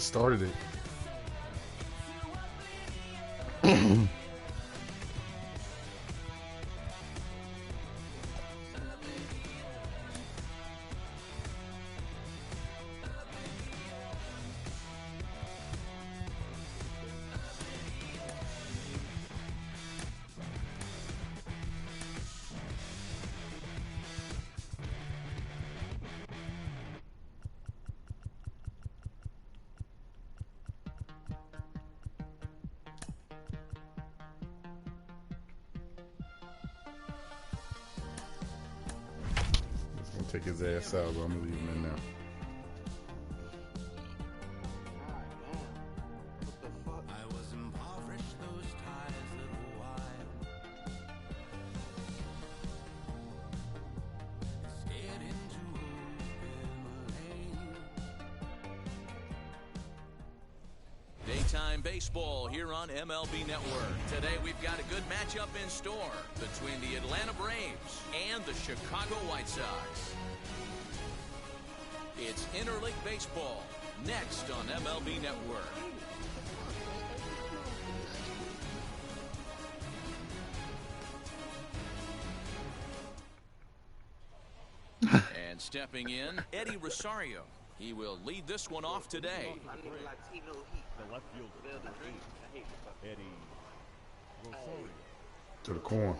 just started it. Take his ass out, but I'm gonna leave him in there. Daytime baseball here on MLB Network. Today we've got a good matchup in store between the Atlanta Braves and the Chicago White Sox. It's Interleague Baseball, next on MLB Network. And stepping in, Eddie Rosario. He will lead this one off today. The left fielder, Eddie Rosario. To the corner.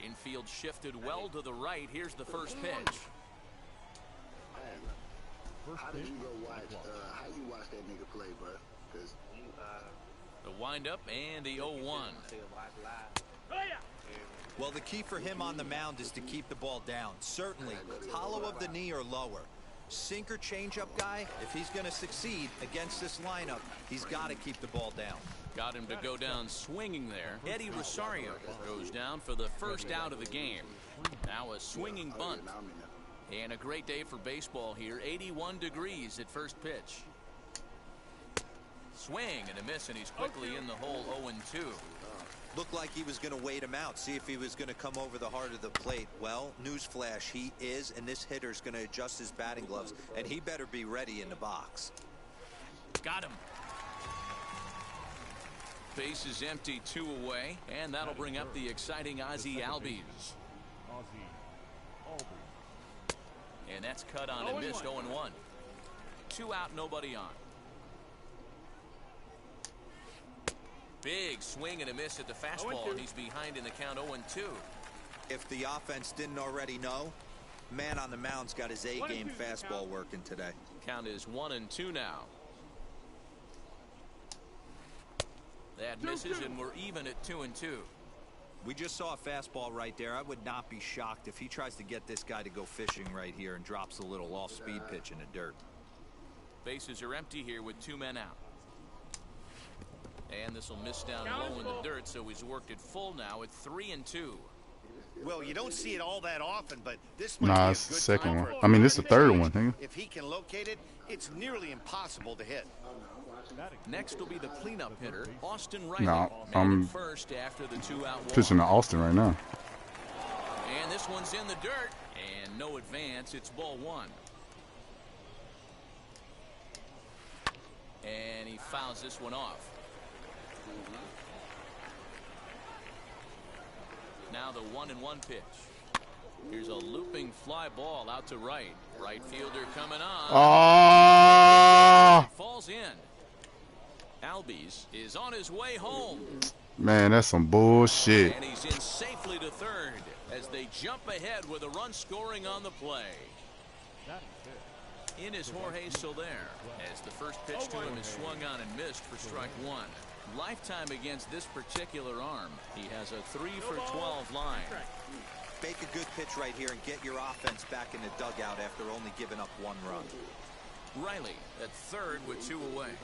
Infield shifted well to the right. Here's the first pitch. How did you go watch? How you watch that nigga play, bro? Cause the windup and the 0-1. Well, the key for him on the mound is to keep the ball down. Certainly, hollow of the knee or lower. Sinker changeup guy, if he's going to succeed against this lineup, he's got to keep the ball down. Got him to go down swinging there. Eddie Rosario goes down for the first out of the game. Now a swinging bunt. And a great day for baseball here. 81 degrees at first pitch. Swing and a miss, and he's quickly in the hole. 0-2. Looked like he was going to wait him out, see if he was going to come over the heart of the plate. Well, newsflash, he is, and this hitter's going to adjust his batting gloves, and he better be ready in the box. Got him. Base is empty, 2 away, and that'll bring up the exciting Ozzie Albies. And that's cut on and missed. 0-1. 2 out, nobody on. Big swing and a miss at the fastball, and he's behind in the count. 0-2. If the offense didn't already know, man on the mound's got his A-game fastball working today. Count is 1-2 now. That misses, and we're even at 2-2. We just saw a fastball right there. I would not be shocked if he tries to get this guy to go fishing right here and drops a little off-speed pitch in the dirt. Bases are empty here with 2 men out. And this will miss down low in the dirt, so he's worked it full now at 3-2. Well, you don't see it all that often, but this might be a it's the good second time one. for I mean, this is the third a one. Huh? If he can locate it, it's nearly impossible to hit. Next will be the cleanup hitter, Austin Riley. No, Man I'm at first after the 2-out walk. pitching to Austin right now. And this one's in the dirt, and no advance. It's ball 1. And he fouls this one off. Now the 1-1 pitch. Here's a looping fly ball out to right. Right fielder coming on. Oh! Falls in. Albies is on his way home. Man, that's some bullshit. And he's in safely to third as they jump ahead with a run scoring on the play. In is Jorge Soler as the first pitch to him is swung on and missed for strike 1. Lifetime against this particular arm. He has a 3-for-12 line. Make a good pitch right here and get your offense back in the dugout after only giving up 1 run. Riley at third with 2 away.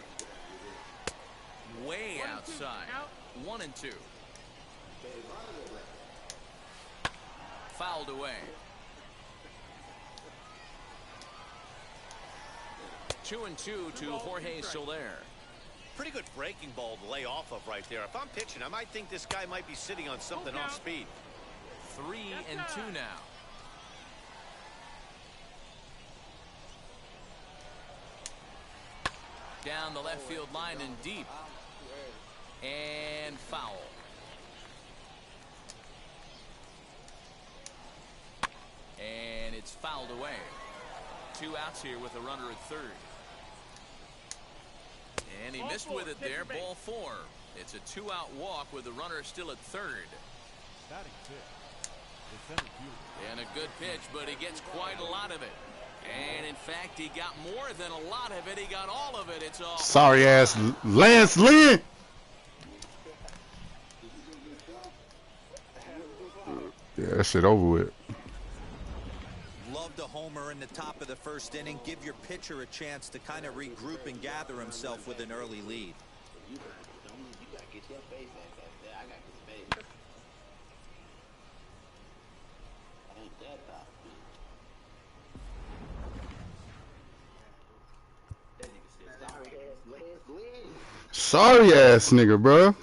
Way outside. 1-2. Fouled away. 2-2 to Jorge Soler. Pretty good breaking ball to lay off of right there. If I'm pitching, I might think this guy might be sitting on something off speed. 3-2 now. Down the left field line and deep. And foul. And it's fouled away. 2 outs here with a runner at third. And he missed with it there. Ball 4. It's a 2-out walk with the runner still at third. And a good pitch, but he gets quite a lot of it. And in fact, he got more than a lot of it. He got all of it. It's a sorry ass Lance Lynn. Yeah, that shit over with. Love the homer in the top of the first inning. Give your pitcher a chance to kind of regroup and gather himself with an early lead. You gotta get your face back there. I gotta get space. Ain't that tough, man. Sorry ass nigga, bro.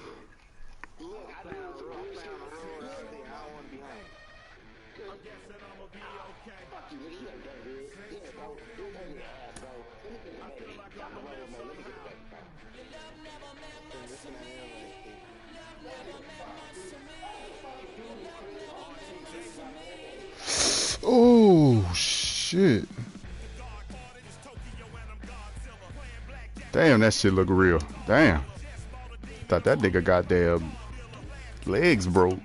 Oh shit. Damn, that shit look real. Damn. Thought that nigga got their legs broke.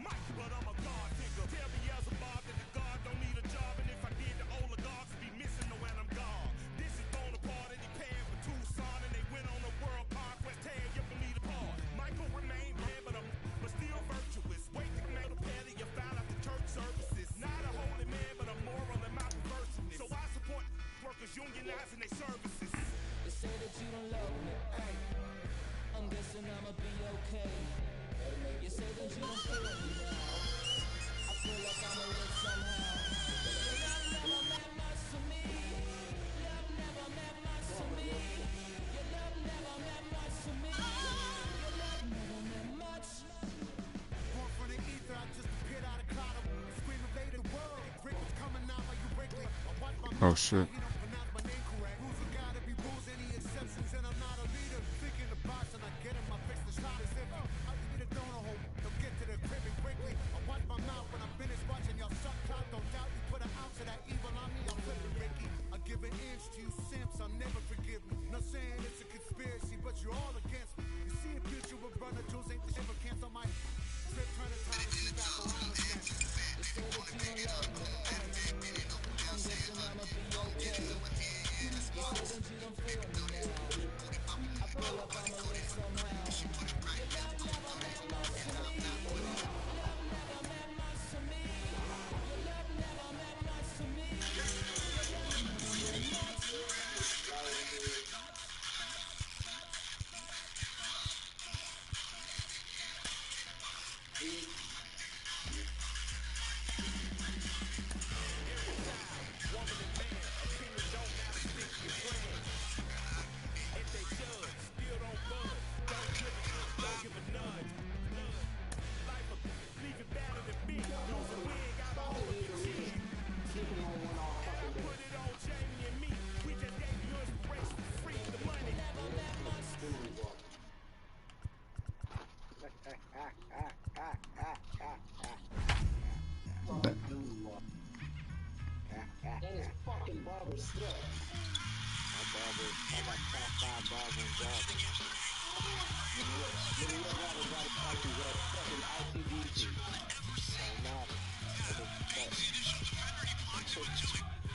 Oh shit.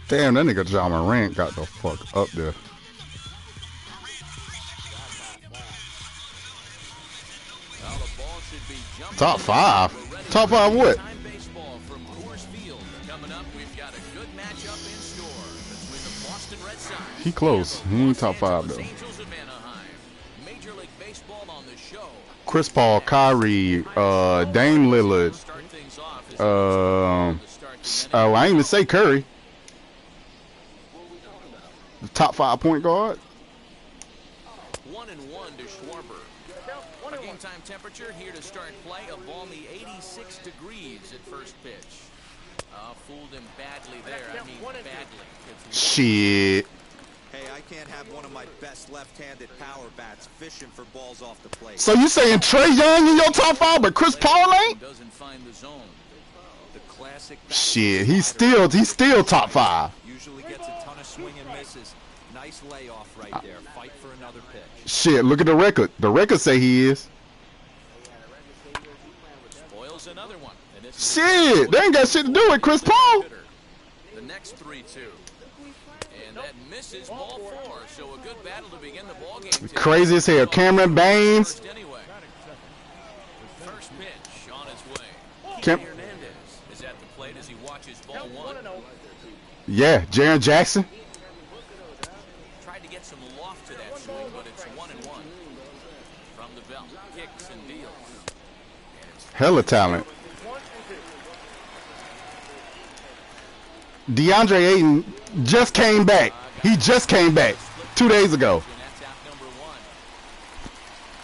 Damn, that nigga John Morant got the fuck up there. Top 5? Top 5 what? He close. He ain't top 5 though. Chris Paul, Kyrie, Dame Lillard. I ain't even say Curry. The top 5 point guard. 1-1 to Schwarber. Our game time temperature here to start play, a balmy 86 degrees at first pitch. Fooled him badly there. I mean badly. Shit. Hey, I can't have one of my best left-handed power bats fishing for balls off the plate. So you saying Trae Young in your top 5, but Chris Paul ain't? Doesn't find the zone. The classic. Shit, he's still top 5. Usually gets a ton of swing and misses. Nice layoff right there. Fight for another pitch. Shit, look at the record. The record say he is. Spoils another one. And this Shit, they ain't got shit to do with Chris Paul. The next 3-2. And that misses ball 4. So a good battle to begin the ball game. Crazy as hell. Cameron Baines. Anyway. First pitch on its way. Cam Hernandez is at the plate as he watches ball 1. Yeah, Jaren Jackson. Tried to get some loft to that swing, but it's 1-1. From the belt, kicks and deals. Hella talent. DeAndre Ayton just came back. He just came back 2 days ago. And that's out number 1.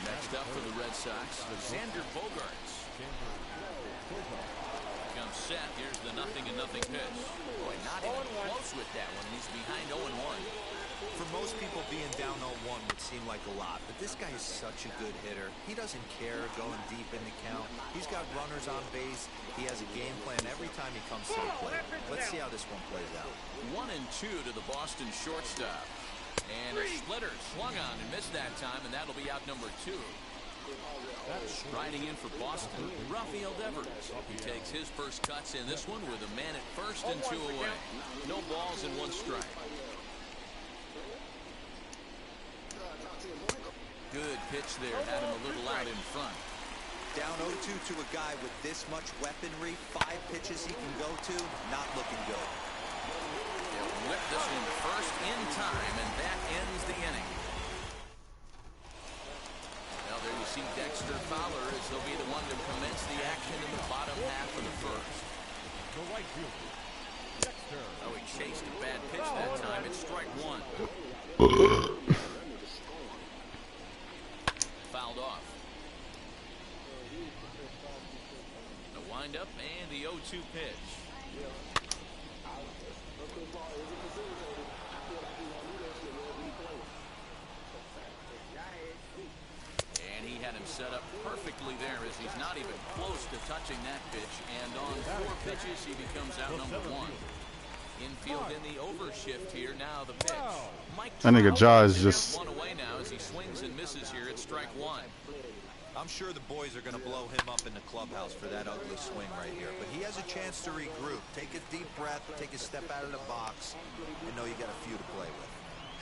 Next up for the Red Sox, Xander Bogaerts. Comes set. Here's the 0-0 pitch. Boy, not even close with that one. He's behind 0-1. For most people, being down 0-1 would seem like a lot, but this guy is such a good hitter. He doesn't care going deep in the count. He's got runners on base. He has a game plan every time he comes to the plate. Let's see how this one plays out. 1-2 to the Boston shortstop. And a splitter swung on and missed that time, and that'll be out number 2. Riding in for Boston, Rafael Devers. He takes his first cuts in this one with a man at first and 2 away. No balls and 1 strike. Good pitch there, had him a little out in front. Down 0-2 to a guy with this much weaponry, 5 pitches he can go to, not looking good. They'll whip this one first in time, and that ends the inning. Now there you see Dexter Fowler as he'll be the one to commence the action in the bottom half of the first. The right fielder, Dexter. Oh, he chased a bad pitch that time. It's strike 1. Fouled off. The windup and the 0-2 pitch. And he had him set up perfectly there as he's not even close to touching that pitch. And on 4 pitches, he becomes out number 1. Infield in the overshift here. Now the pitch. Mike That nigga Trout Jaw is just. 1 away now as he swings and misses here at strike 1. I'm sure the boys are going to blow him up in the clubhouse for that ugly swing right here. But he has a chance to regroup. Take a deep breath, take a step out of the box, and know you got a few to play with.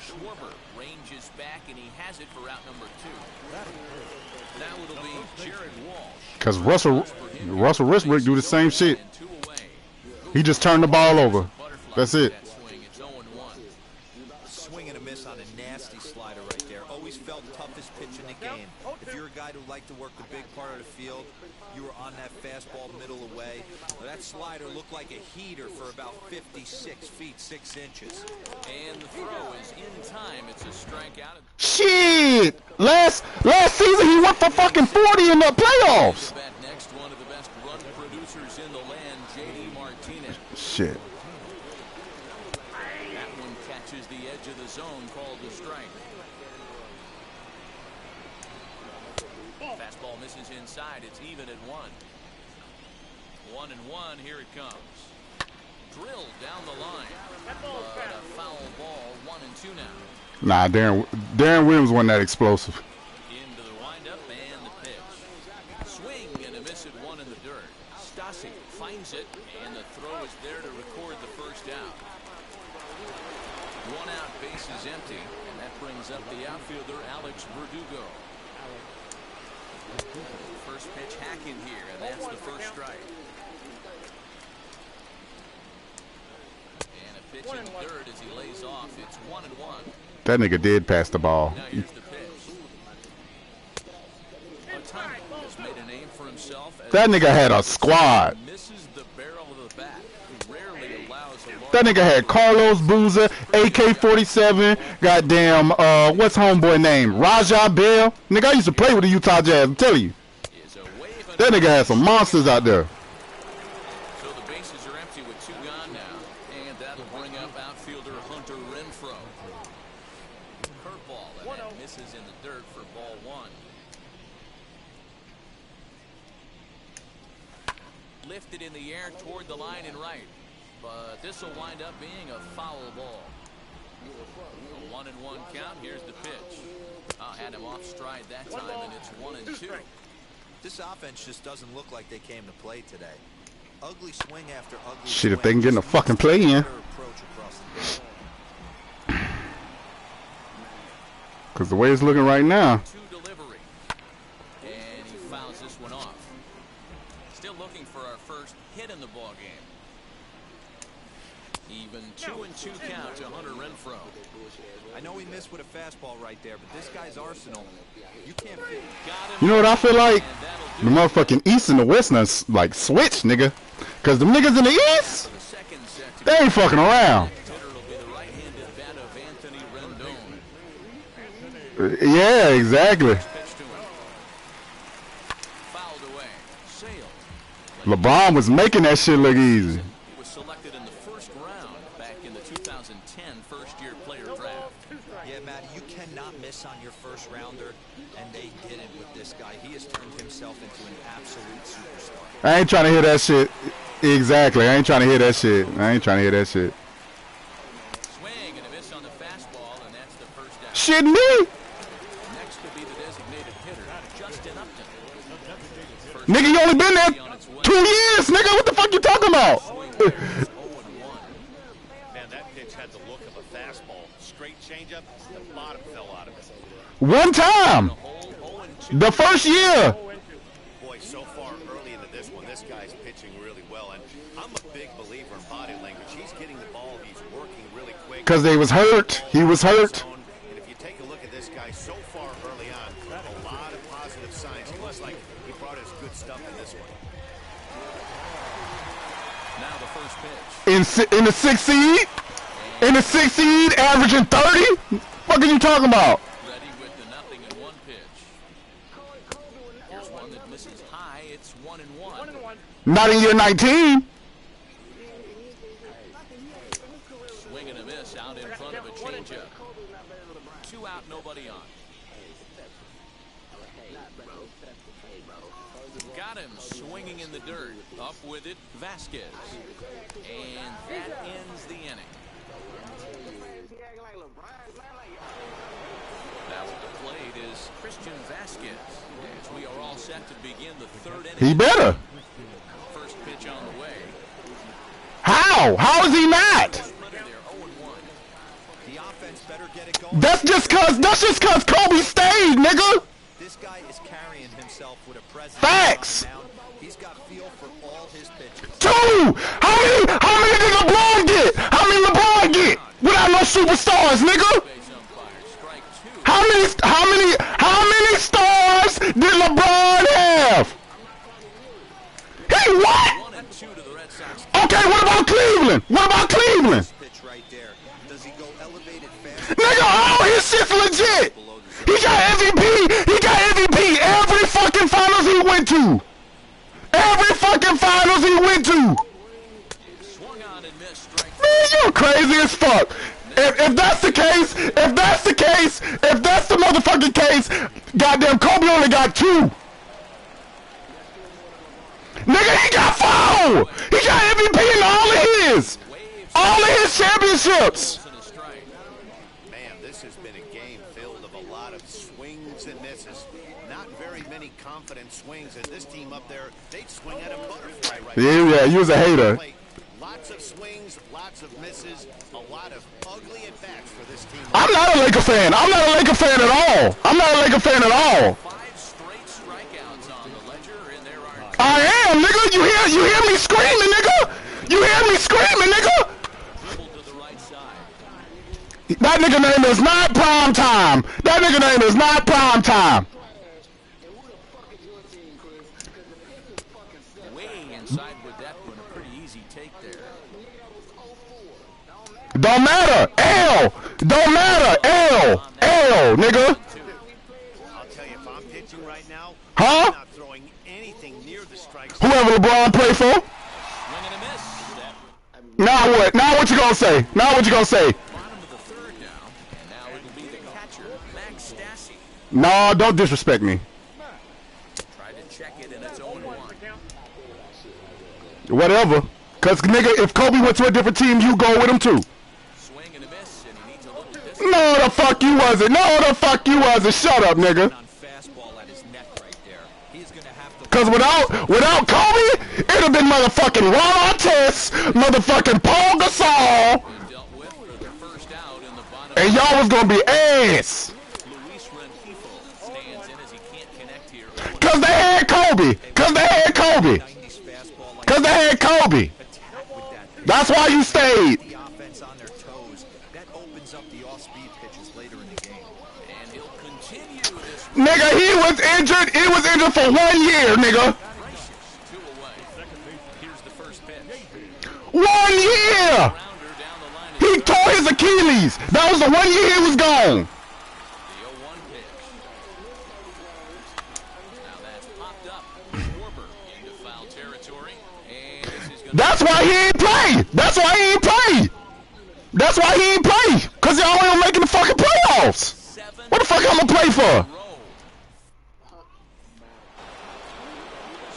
Schwarber ranges back, and he has it for out number 2. Now it'll be Jared Walsh. Because Russell Westbrook do the same shit. And 2 away. He just turned the ball over. That's it. That swing, it's 0-1. Swing and a miss on a nasty slider right there. Always felt toughest pitch in the game. If you're a guy who liked to work the big part of the field, you were on that fastball middle away. That slider looked like a heater for about 56 feet 6 inches. And the throw is in time. It's a strikeout. Shit! Last season he went for fucking 40 in the playoffs. Bat next, one of the best run producers in the land, J.D. Martinez. Shit. That one catches the edge of the zone, called a strike. Fastball misses inside. It's even at 1. 1-1. Here it comes. Drilled down the line. But a foul ball. 1-2 now. Nah, Darren Williams wasn't that explosive. Into the windup and the pitch. Swing and a miss at 1 in the dirt. Stasi finds it, and the throw is there to record the first out. 1 out, base is empty, and that brings up the outfielder, Alex Verdugo. First pitch hack in here, and that's the first strike. And a pitch in the dirt as he lays off. It's 1-1. That nigga did pass the ball. Now here's the pitch. Ohtani has made a name for himself. That nigga had a squad. Misses the barrel of the bat. He rarely allows a That nigga had Carlos Boozer, AK-47, goddamn, what's homeboy name? Rajah Bell. Nigga, I used to play with the Utah Jazz, I'm telling you. That nigga had some monsters out there. So the bases are empty with 2 gone now. And that'll bring up outfielder Hunter Renfroe. Curveball, and that misses in the dirt for ball one. Lifted in the air toward the line and right. But this will wind up being a foul ball. A 1-1 count. Here's the pitch. Had him off stride that time, and it's 1-2. This offense just doesn't look like they came to play today. Ugly swing after ugly Shit, if swing. they can get in the fucking play in. Because the way it's looking right now. To delivery. And he fouls this one off. Still looking for our first hit in the ball game. Even 2-2 count to Hunter Renfroe. I know he missed with a fastball right there, but this guy's arsenal, you can't beat. You know what I feel like? The motherfucking East and the West now, like, switch, nigga. Because the niggas in the East, they ain't fucking around. Yeah, exactly. LeBron was making that shit look easy. He was selected in the first round back in the 2010 first-year player draft. Yeah, Matt, you cannot miss on your first rounder, and they didn't with this guy. He has turned himself into an absolute superstar. I ain't trying to hear that shit. Exactly. I ain't trying to hear that shit. I ain't trying to hear that shit. Swing and a miss on the fastball, and that's the first out. Shit, me? Next could be the designated hitter, Justin Upton. Nigga, you only been there 2 years, nigga. What the fuck you talking about? Man, that pitch had the look of a fastball. Straight changeup, the bottom fell out of it. One time. The first year. Boy, so far early into this one, this guy's pitching really well. And I'm a big believer in body language. He's getting the ball. He's working really quick. Because they was hurt. He was hurt. And if you take a look at this guy so far early on, a lot of positive signs. He looks like he brought his good stuff in this one. Now the first pitch. In the 6th seed? In the 6th seed, averaging 30? What are you talking about? Ready with the 0-1 pitch. Here's one that misses high. It's 1-1. Not in year 19. Swing and a miss out in front of a changeup. 2 out, nobody on. Got him swinging in the dirt. Up with it, Vasquez. And that ends the inning. Now at the plate is Christian Vasquez. As we are all set to begin the 3rd inning. He better. First pitch on the way. How? How is he not? They're 0-1. The offense better get it going. That's just cause Kobe stayed, nigga. This guy is carrying himself with a presence. Facts. He's got feel for all his pitches. 2. How many did LeBron get? How many LeBron get? Without no superstars, nigga. Base umpire, strike 2. How many stars did LeBron have? He what? 1-2 to the Red Sox. Okay, what about Cleveland? What about Cleveland? Pitch right there. Does he go elevated fast? Nigga, all his shit's legit. He got MVP. He got MVP every fucking finals he went to. Every fucking finals he went to. Swung on and missed, strike 3. Man, you crazy as fuck. If that's the case, if that's the motherfucking case, goddamn Kobe only got 2. Nigga, he got 4. He got MVP in all of his championships. And a strike. Man, this has been a game filled of a lot of swings and misses. Not very many confident swings, and this team up there, they'd swing at a butterfly right now. Yeah, you was a hater. Lots of swings, lots of misses, a lot of ugly at-bats for this team. I'm not a Laker fan. I'm not a Laker fan at all. I'm not a Laker fan at all. 5 straight strikeouts on the ledger, and there are I am, nigga. You hear me screaming, nigga? You hear me screaming, nigga? dribbled to the right side. That nigga name is not Prime Time. That nigga name is not Prime Time. Way inside with that one, a pretty easy take there. Don't matter. L. Don't matter. L, nigga. I'll tell you, if I'm pitching right now, Huh? I'm not throwing anything near the strike zone. Whoever LeBron play for. Swing and a miss. That Now what? Now what you gonna say? Now what you gonna say? bottom of the 3rd now, and now it'll be the No, don't disrespect me. Tried to check it, and it's 0-1. Whatever. Cause nigga, if Kobe went to a different team, you go with him too. Swing and a miss, and he needs a little distance. No, the fuck you wasn't. No, the fuck you wasn't. Shut up, nigga. On fastball at his neck right there. He's going to have to... Cause without Kobe, it'd have been motherfucking Ron Artest, motherfucking Paul Gasol, Dealt with for the first out in the bottom. and y'all was gonna be ass. Luis Rengifo stands in as he can't connect here. Cause they had Kobe. Cause they had Kobe. 90s fastball like Cause they had Kobe. attack with that. That's why you stayed. The offense on their toes. That opens up the off-speed pitches later in the game. And he'll continue this Nigga, he was injured. He was injured for 1 year, nigga. gracious. 2 away. Here's the first pitch. 1 year. Rounder down the line. He tore his Achilles. That was the 1 year he was gone. The 0-1 pitch. Now that's popped up. Schwarber into foul territory. And this is going to That's why he ain't play. That's why he ain't play. That's why he ain't play. Cause y'all ain't making the fucking playoffs. 7 What the fuck I'm gonna play for? row.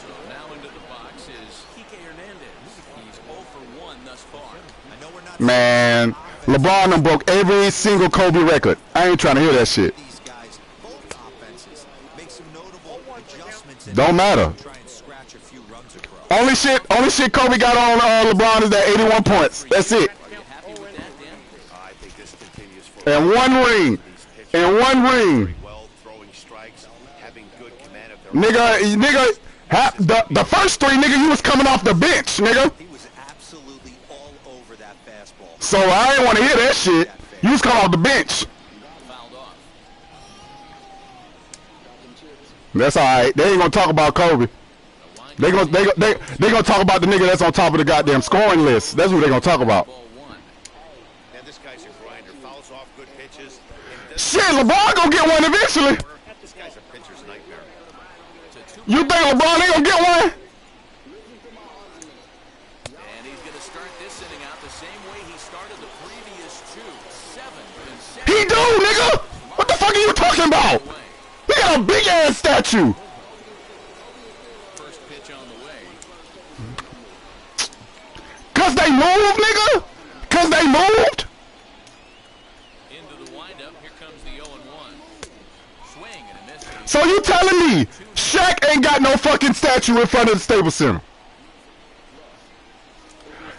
So now into the box is Kike Hernandez. He's 0 for 1 thus far. I know we're not... Man, LeBron done broke every single Kobe record. I ain't trying to hear that shit. These guys, both offenses, make some notable adjustments. Don't matter. Try and scratch a few runs across. Only shit Kobe got on LeBron is that 81 points. That's it. Are you happy with that, Dan? I think this continues for And 1 ring. And 1 ring. well, throwing strikes, having good command of their Nigga, the first 3, nigga, you was coming off the bench, nigga. He was absolutely all over that fastball. So I ain't want to hear that shit. You was coming off the bench. Fouled off. That's all right. They ain't gonna talk about Kobe. They gonna talk about the nigga that's on top of the goddamn scoring list. That's what they gonna talk about. Ball 1. And this guy's a grinder, fouls off good pitches. And this, Shit, LeBron gonna get one eventually. this guy's a pitcher's nightmare. You think LeBron ain't gonna get one? And he's going to start this inning out the same way he started the previous 2. 7 and 7 He do, nigga. What the fuck are you talking about? away. He got a big ass statue. First pitch on the way. Cause they moved, nigga. Cause they moved. Into the windup. Here comes the 0-1. Swing and a miss. So you telling me Shaq ain't got no fucking statue in front of the Staples Center?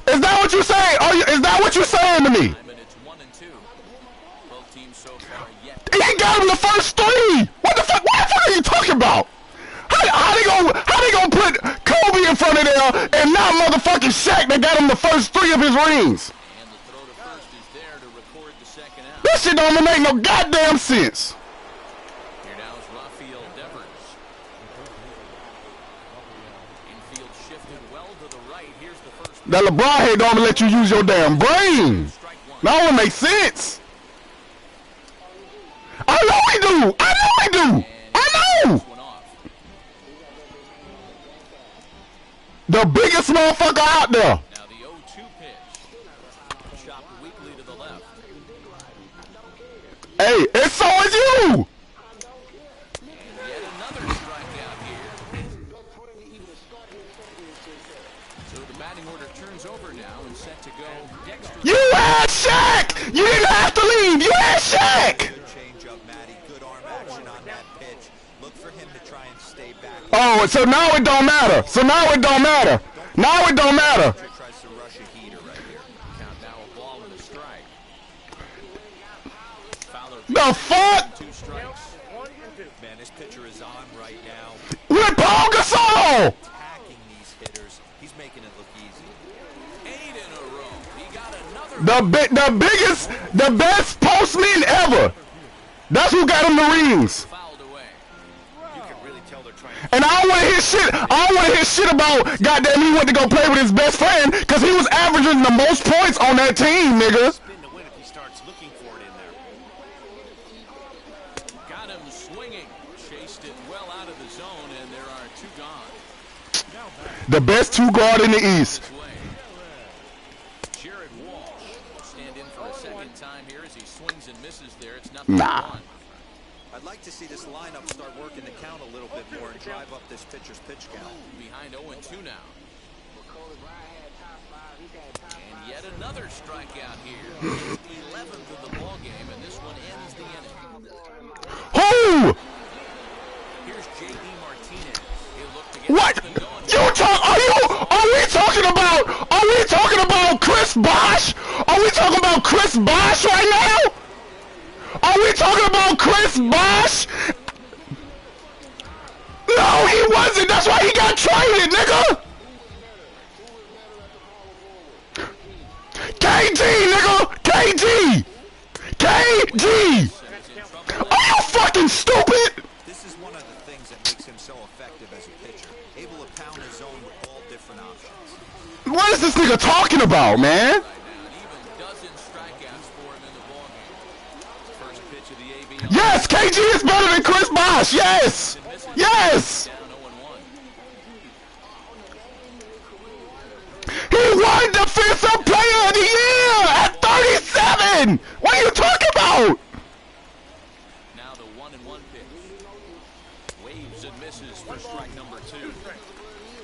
Is that what you saying? Is that what you saying to me? And it's 1 and 2. Both teams so far yet. He got him the first 3. What the fuck are you talking about? How they gonna put Kobe in front of there and not motherfucking Shaq that got him the first 3 of his rings? And the throw to first is there to record the second out. This shit don't make no goddamn sense. Here now is Rafael Devers. Infield shifted well to the right. Here's the first. That LeBron head don't let you use your damn brain. Strike 1. That don't make sense. I know we do. I know we do. I know. One off. The biggest motherfucker out there. Now the 0-2 pitch. Chopped weakly to the left. Hey, and so is you. Yet another strikeout here. So the batting order turns over now and set to go. Dexter. You had Shaq. You didn't have to leave. You had Shaq. Good change up, Matty. Good arm action on that pitch. Look for him to try and stay back. Oh, so now it don't matter. So now it don't matter. Now it don't matter. Tries to rush a heater right here. Count now a ball and a strike. Fowler. The fuck? 2 strikes. Man, this pitcher is on right now. With Paul Gasol. Attacking these hitters. He's making it look easy. 8 in a row. He got another. The best postman ever. That's who got him the rings. Fouled away. You can really tell they're trying And I don't want to hear shit. I don't want to hear shit about goddamn he went to go play with his best friend because he was averaging the most points on that team, nigga. to spin to win if he starts looking for it in there. Got him swinging. Chased it well out of the zone, and there are 2 gone. The best 2 guard in the East. This way. Jared Walsh will stand in for a second time here as he swings and misses there. It's nothing Nah. but 1. I I'd like to see this lineup start working the count a little bit more and drive up this pitcher's pitch count. Behind 0-2 now. And yet another strikeout here. 11th of the ball game, and this one ends the inning. Who? Here's J.D. Martinez. He'll look to get What? something going. Are we talking about Chris Bosh? Are we talking about Chris Bosh right now? Are we talking about Chris Bosh? No, he wasn't. That's why he got traded, nigga. KG, nigga. KG. Are you fucking stupid? This is one of the things that makes him so effective as a pitcher, able to pound his zone with all different options. What is this nigga talking about, man? Even dozen strikeouts for him in the ball game. First pitch of the ABL. Yes, KG is better than Chris Bosh. Yes. Yes. Down 0-1. He won Defensive Player of the Year at 37. What are you talking about? Now the 1-1 pitch. Waves and misses for strike number 2.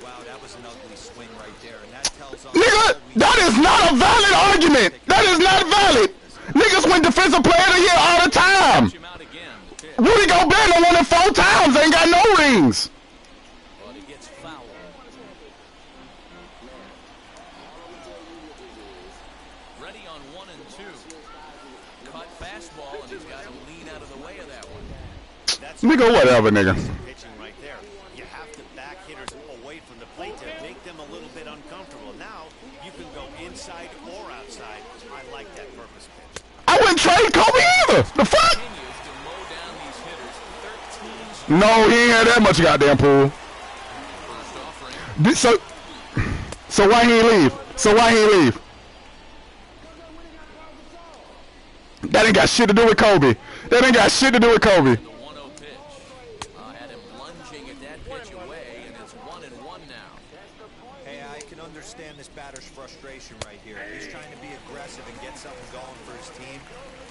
Wow, that was an ugly swing right there, and that tells us... Nigga, that is not a valid argument. That is not valid. Niggas win Defensive Player of the Year all the time. Him out again. The pitch. Rudy Gobert done won it 4 times. Ain't got no rings. But he gets fouled. Ready on 1-2. Cut fastball, and he's got to lean out of the way of that one. That's Nigga, whatever, nigga. pitching right there. You have to back hitters away from the plate to make them a little bit uncomfortable. Now you can go inside or outside. I like that purpose pitch. I wouldn't trade Kobe either. The fuck? Continues to mow down these hitters. 13 No, he ain't had that much goddamn pool. first offering. So why he ain't leave? So why he ain't leave? That ain't got shit to do with Kobe. That ain't got shit to do with Kobe. The 1-0 pitch. Had him lunging at that pitch away, and it's 1-1 now. Hey, I can understand this batter's frustration right here. He's trying to be aggressive and get something going for his team.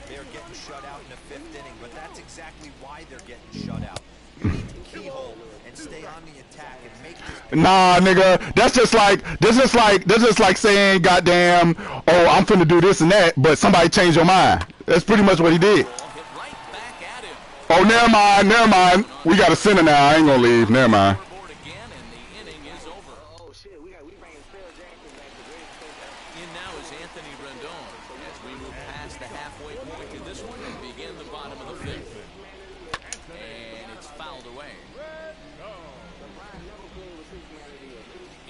They're getting shut out in the 5th inning, but that's exactly why they're getting shut out. You need to keyhole and stay on the attack and make this... Nah, nigga, that's just like saying, goddamn, oh, I'm finna do this and that, but somebody changed your mind. That's pretty much what he did. Ball hit right back at him. Oh, never mind. We got a center now. I ain't gonna leave. Never mind. Scoreboard again, and the inning is over. Oh shit, we bringing Phil Jackson back to great. In now is Anthony Rendon as we move past the halfway point in this one and begin the bottom of the 5th. And it's fouled away.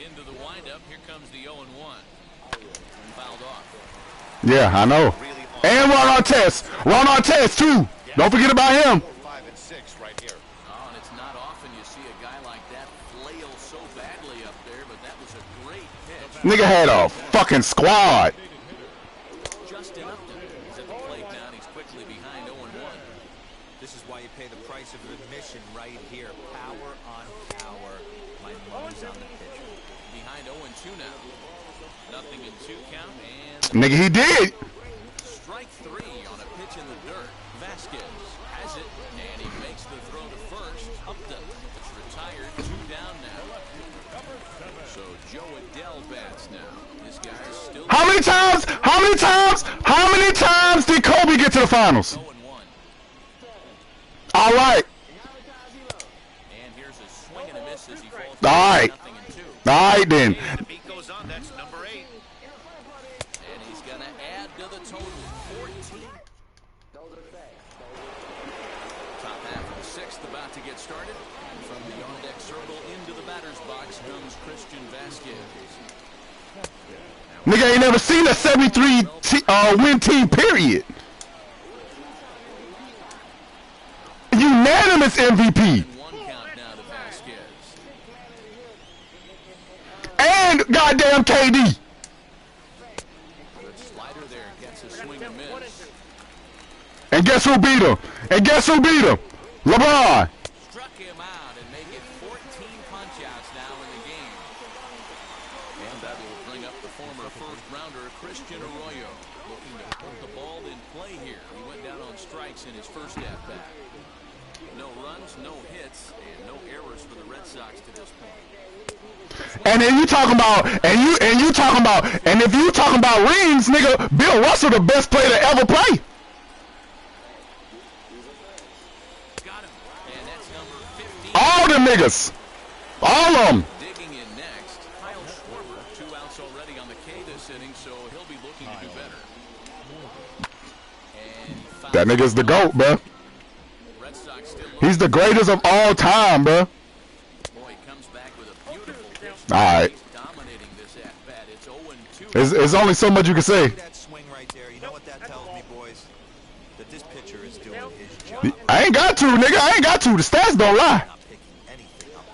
Into the windup, here comes the 0-1. Fouled off. Yeah, I know. And Ron Artest too. Don't forget about him. 5 and 6 right here. Oh, and it's not often you see a guy like that flail so badly up there, but that was a great pitch. Nigga had a fucking squad. Justin Upton is at the plate now, and he's quickly behind 0-1. This is why you pay the price of admission right here. Power on power. My money's on the pitcher. Behind 0-2 now. Nothing in 2 count, and Nigga, he did. strike 3 on a pitch in the dirt. Vasquez has it, and he makes the throw to first. Upton is retired, 2 down now. So Joe Adele bats now. This guy is still How many times did Kobe get to the finals? 0-1. All right. And here's a swing and a miss as he falls. All right. Nothing in 2. All right then. And the beat goes on. That's number 8. And he's going to add to the total. 14. Top half of the 6th about to get started. And from the on-deck circle into the batter's box comes Christian Vasquez. Nigga ain't never seen a 73 win team, period. Unanimous MVP. 1 count now to Vasquez. And goddamn KD. Good slider there gets a swing and miss. And guess who beat him? LeBron. Struck him out and make it 14 punch-outs now in the game. And that will bring up the former first-rounder Christian Arroyo, looking to put the ball in play here. He went down on strikes in his first at-bat. No runs, no hits, and no errors for the Red Sox to this point. And then you talking about, and you talking about, and if you talking about rings, nigga, Bill Russell the best player to ever play. Got him. And that's number 15. All them niggas. All of them. Digging in next, Kyle Schwarber. 2 outs already on the K this inning, so he'll be looking to do better. And he fouled That nigga's the GOAT, bro. Red Sox still He's the greatest of all time, bro. Boy, comes back with a beautiful pitch. All right. He's dominating this at bat. It's 0-2. It's only so much you can say. See that swing right there? You know what that tells me, boys? That this pitcher is doing his job. I ain't got to, nigga. I ain't got to. The stats don't lie. Not picking anything up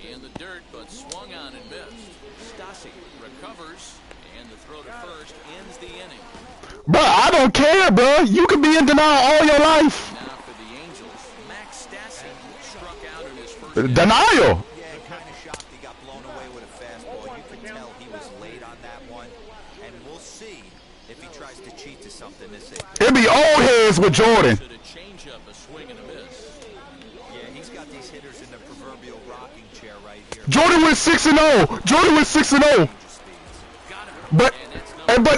today. In the dirt, but swung on and missed. Stassi recovers, and the throw to first ends the inning. Bro, I don't care, bro. You can be in denial all your life. Now for the Angels, Max Stassi struck out in his first inning. Denial. Yeah, kind of shocked he got blown away with a fastball. You can tell he was late on that one. And we'll see if he tries to cheat to something this inning. It be old heads with Jordan. To the changeup, a swing and a miss. Yeah, he's got these hitters in the proverbial rocking chair right here. Jordan went 6-0. Jordan went 6-0. Got him. But, but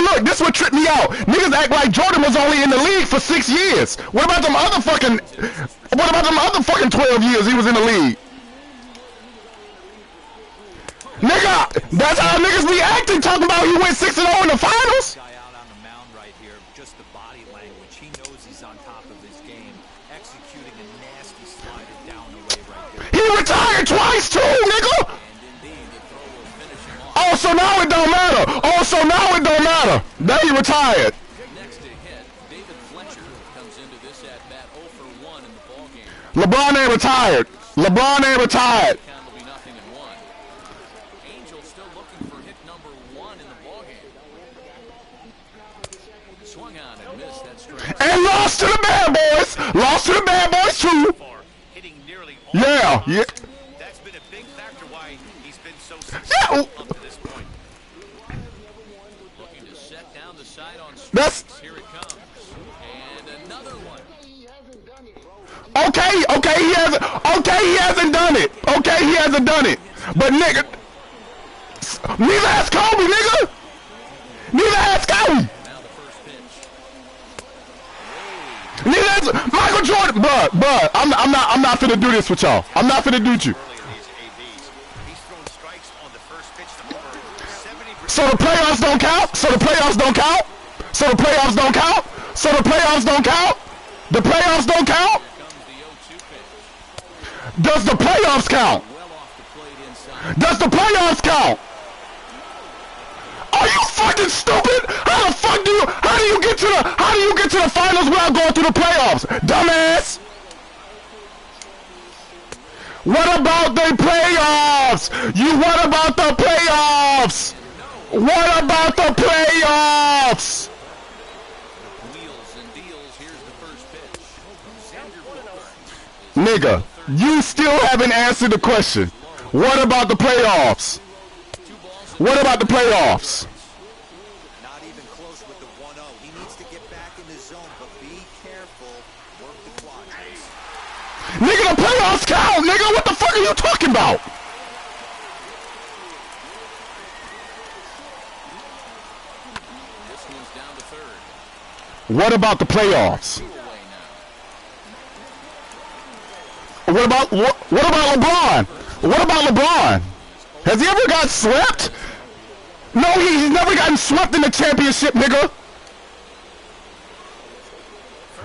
look, this what tripped me out. Niggas act like Jordan was only in the league for 6 years. What about them other fucking 12 years he was in the league? Nigga, that's how niggas be acting, talking about he went 6-0 in the finals. Guy out on the mound right here, just the body language. He knows he's on top of his game, executing a nasty slider down the way right there. He retired twice too, nigga. And indeed, the throw will finish him off. Oh, so now it don't matter. Oh, so now it don't matter. Now he retired. Next to hit, David Fletcher comes into this at-bat 0 for 1 in the ballgame. LeBron ain't retired. LeBron ain't retired. Count will be 0-1. Angels still looking for hit number 1 in the ballgame. Swung on and missed that strike. And lost to the Bad Boys. Lost to the Bad Boys too. Far, hitting nearly all Yeah, the yeah. boxes. That's been a big factor why he's been so Yeah. successful up to this point. Looking to set down the side on That's- strikes. Here it comes. And another one. Okay, he hasn't done it. Okay, he hasn't done it. But nigga, neither has Kobe, nigga. Neither has Kobe. Now the first pitch. Neither has Michael Jordan. Bruh, I'm not finna do this with y'all. I'm not finna do with you. Early in these ABs, he's thrown strikes on the first pitch to over 70%. So the playoffs don't count? So the playoffs don't count? So the playoffs don't count? So the playoffs don't count? The playoffs don't count? Comes the 0-2 pitch. Does the playoffs count? Well off the plate inside. Does the playoffs count? Are you fucking stupid? How do you get to the finals without going through the playoffs? Dumbass! What about the playoffs? What about the playoffs? What about the playoffs? Wheels and deals. Here's the first pitch. Xander Bogaerts Nigga, you still haven't answered the question. What about the playoffs? What about the playoffs? Not even close with the 1-0. He needs to get back in the zone, but be careful. Work the quadrants. Nigga, the playoffs count, nigga. What the fuck are you talking about? This one's down to third. What about the playoffs? Two away now. What about LeBron? What about LeBron? Has he ever got swept? No, he's never gotten swept in the championship, nigga.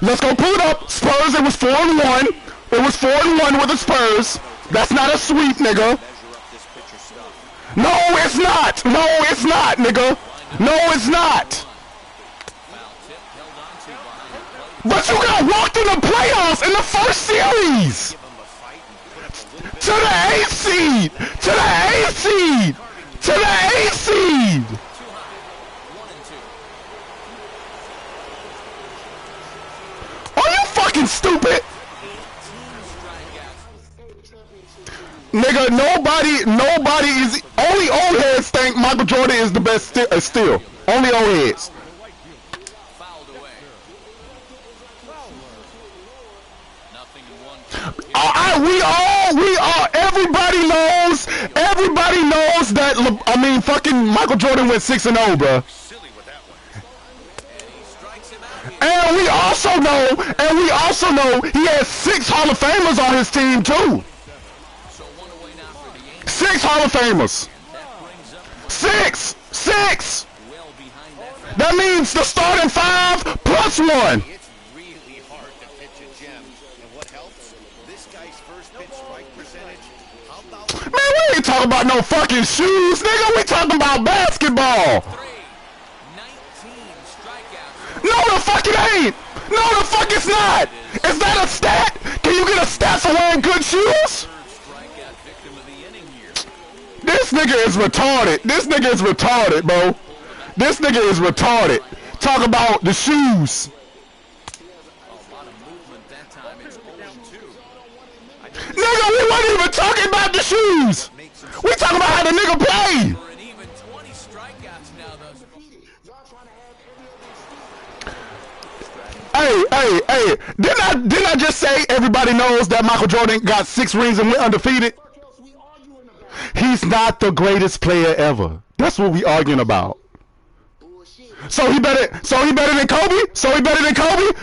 Let's go pull it up. Spurs, it was 4-1. It was 4-1 with the Spurs. That's not a sweep, nigga. Measure up this pitcher stuff. No, it's not. No, it's not, nigga. No, it's not. Foul tip held on to behind the plate. But you got walked in the playoffs in the first series. Give him a fight and put up a little bit. To the 8th seed. To the 8th seed. To the 8th seed. 2 high. 1-2. Are you fucking stupid? 18 strikeouts. Nigga, nobody is, only old heads think Michael Jordan is the best still. Only old heads. Fouled away. Everybody knows that. I mean, fucking Michael Jordan went 6-0, bro. Silly with that one. And we also know he has 6 Hall of Famers on his team too. 6 Hall of Famers. 6. That means the starting 5 plus 1. It's really hard to pitch a gem. And what helps? This guy's first pitch strike percentage. How about Man, we ain't talking about no fucking shoes, nigga. We talking about basketball. 19 strikeouts. No, the fuck it ain't. No, the fuck it's not. Is that a stat? Can you get a stat for wearing good shoes? Third strikeout victim of the inning here. This nigga is retarded. This nigga is retarded, bro. This nigga is retarded. Talk about the shoes. A lot of movement that time. It's 0-2. Nigga, we weren't even talking about the shoes. We talking about how the nigga play. For an even 20 strikeouts now, though. Hey. Didn't I just say everybody knows that Michael Jordan got 6 rings and went undefeated? He's not the greatest player ever. That's what we arguing about. So he better than Kobe? So he better than Kobe?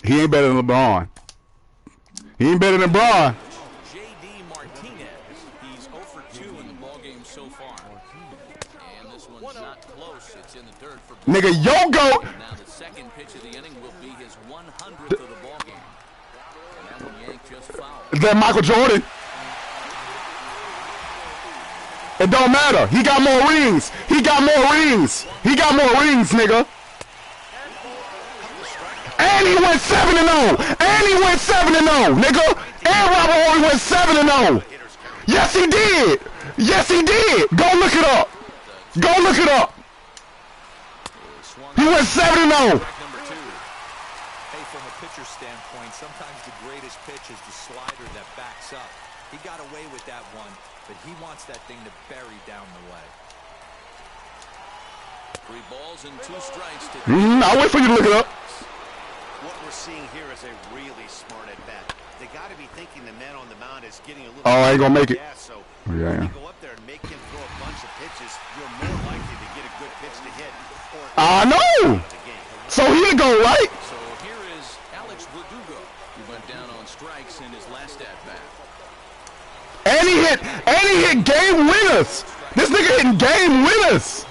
He ain't better than LeBron. He ain't better than LeBron. J.D. Martinez. He's 0 for 2 in the ballgame so far. And this one's not close. It's in the dirt for Nigga, yo go. Now the second pitch of the inning will be his 100th of the ballgame. And that one yanked just foul. That Michael Jordan. It don't matter. He got more rings. Nigga. And he went 7-0. Nigga. And Robert Horry went 7-0. Yes, he did. Go look it up. He went 7-0. Number 2. Hey, from a pitcher standpoint, sometimes the greatest pitch is the slider that backs up. He got away with that one, but he wants that thing to bury down the way. 3 balls and 2 strikes to I'll wait for you to look it up. what we're seeing here is a really smart at bat. They got to be thinking the man on the mound is getting a little. Oh, I ain't gonna make it. Yeah, so Yeah. when you go up there and make him throw a bunch of pitches, you're more likely to get a good pitch to hit. Or I know. the game. So he go right. So here is Alex Verdugo, who went down on strikes in his last at-bat. And he hit game winners. This nigga hitting game winners.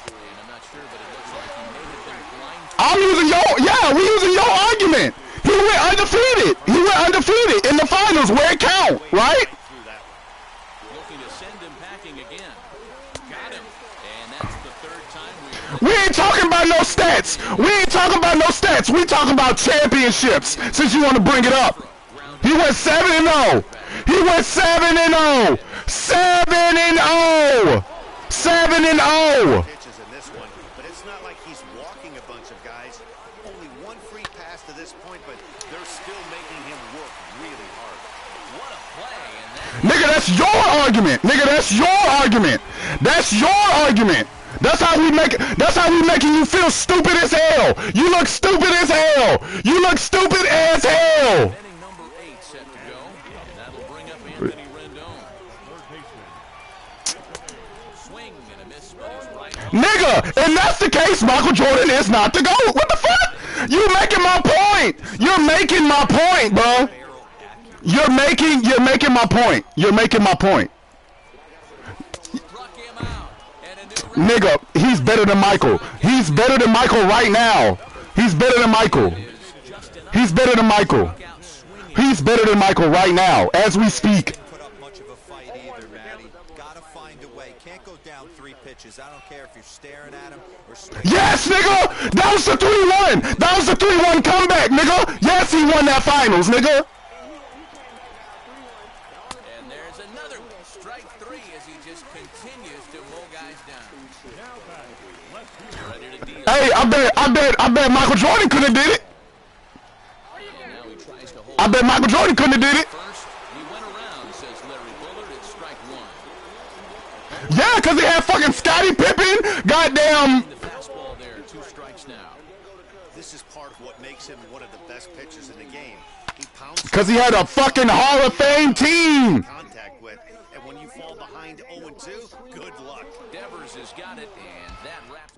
And I'm not sure, but it looks like he may have been blind. We using your argument. He went undefeated in the finals where it count, right? Through that one. Looking to send him packing again. Got him. And that's the 3rd time We ain't talking about no stats. We talking about championships, since you want to bring it up. He went 7-0. 7-0. Pitches in this one, but it's not like he's walking a bunch of guys. Only 1 free pass to this point, but they're still making him work really hard. What a play. And that Nigga, that's your argument. That's how we making you feel stupid as hell. You look stupid as hell. inning number 8 set to go. And that'll bring up Anthony Rendon. Swing and a miss, but he's right. Nigga, and that's the case, Michael Jordan is not the GOAT. What the fuck? You're making my point, bro. You're making my point. Struck him out. And a new Nigga, he's better than Michael. Right now. He's better than Michael right now, as we speak. Put up much of a fight either, Matty. Gotta find a way. Can't go down 3 pitches. I don't care if you're staring at him or swinging. Yes, nigga! That was the 3-1 comeback, nigga! Yes, he won that finals, nigga! And there's another one. Strike 3 as he just continues to mow guys down. Ready to deal. Hey, I bet Michael Jordan couldn't have did it. And now he tries to hold I bet Michael Jordan couldn't have did it. first. He went around, says Larry Bullard. It's strike 1. Yeah, because he had fucking Scottie Pippen. Goddamn. The fastball there, 2 strikes now. This is part of what makes him one of the best pitchers in the game. He pounds Because he had a fucking Hall of Fame team. contact with, and when you fall behind 0-2, good luck. Devers has got it, and that wraps.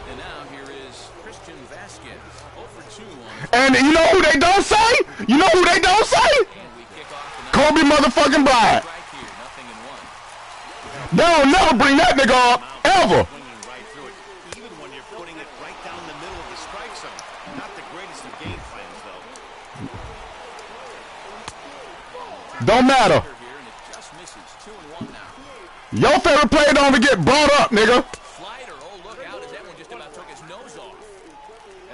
And now here is Christian Vasquez, 0 for 2 on the And you know who they don't say? You know who they don't say? and we kick off the Kobe motherfucking Bryant. strike here, nothing in 1. They'll never bring that nigga up, ever. Swinging right through it, even when you're putting it right down the middle of the strike zone. Not the greatest of game plans, though. Don't matter. Here, and it just misses. 2 and 1 now. Your favorite player don't ever get brought up, nigga. Slider, oh look out, as that one just about took his nose off.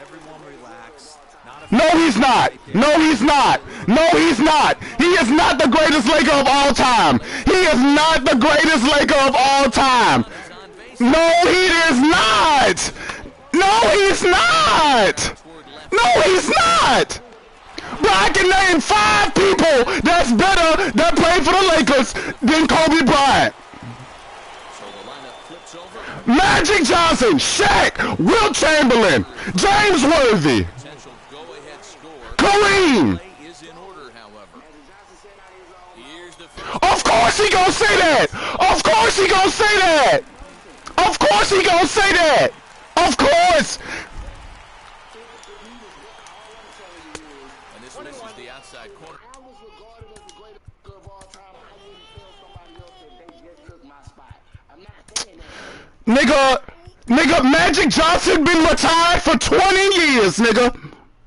Everyone relax. Not a No, he's not. No, he's not. No, he's not. He is not the greatest Laker of all time. He is not the greatest Laker of all time. He's on base. No, he is not. No, he's not. Toward left. No, he's not. But I can name 5 people that's better that played for the Lakers than Kobe Bryant. So the lineup flips over. Magic Johnson, Shaq, Wilt Chamberlain, James Worthy, Potential go-ahead score. Kareem. Play is in order, however. Here's the first. Of course he gonna say that. Of course he gonna say that. Of course he gonna say that. Of course. And this misses the outside corner. I was regarded as the greatest of all time. I wouldn't tell somebody else that they just took my spot. I'm not saying that. Nigga, Magic Johnson been retired for 20 years, nigga.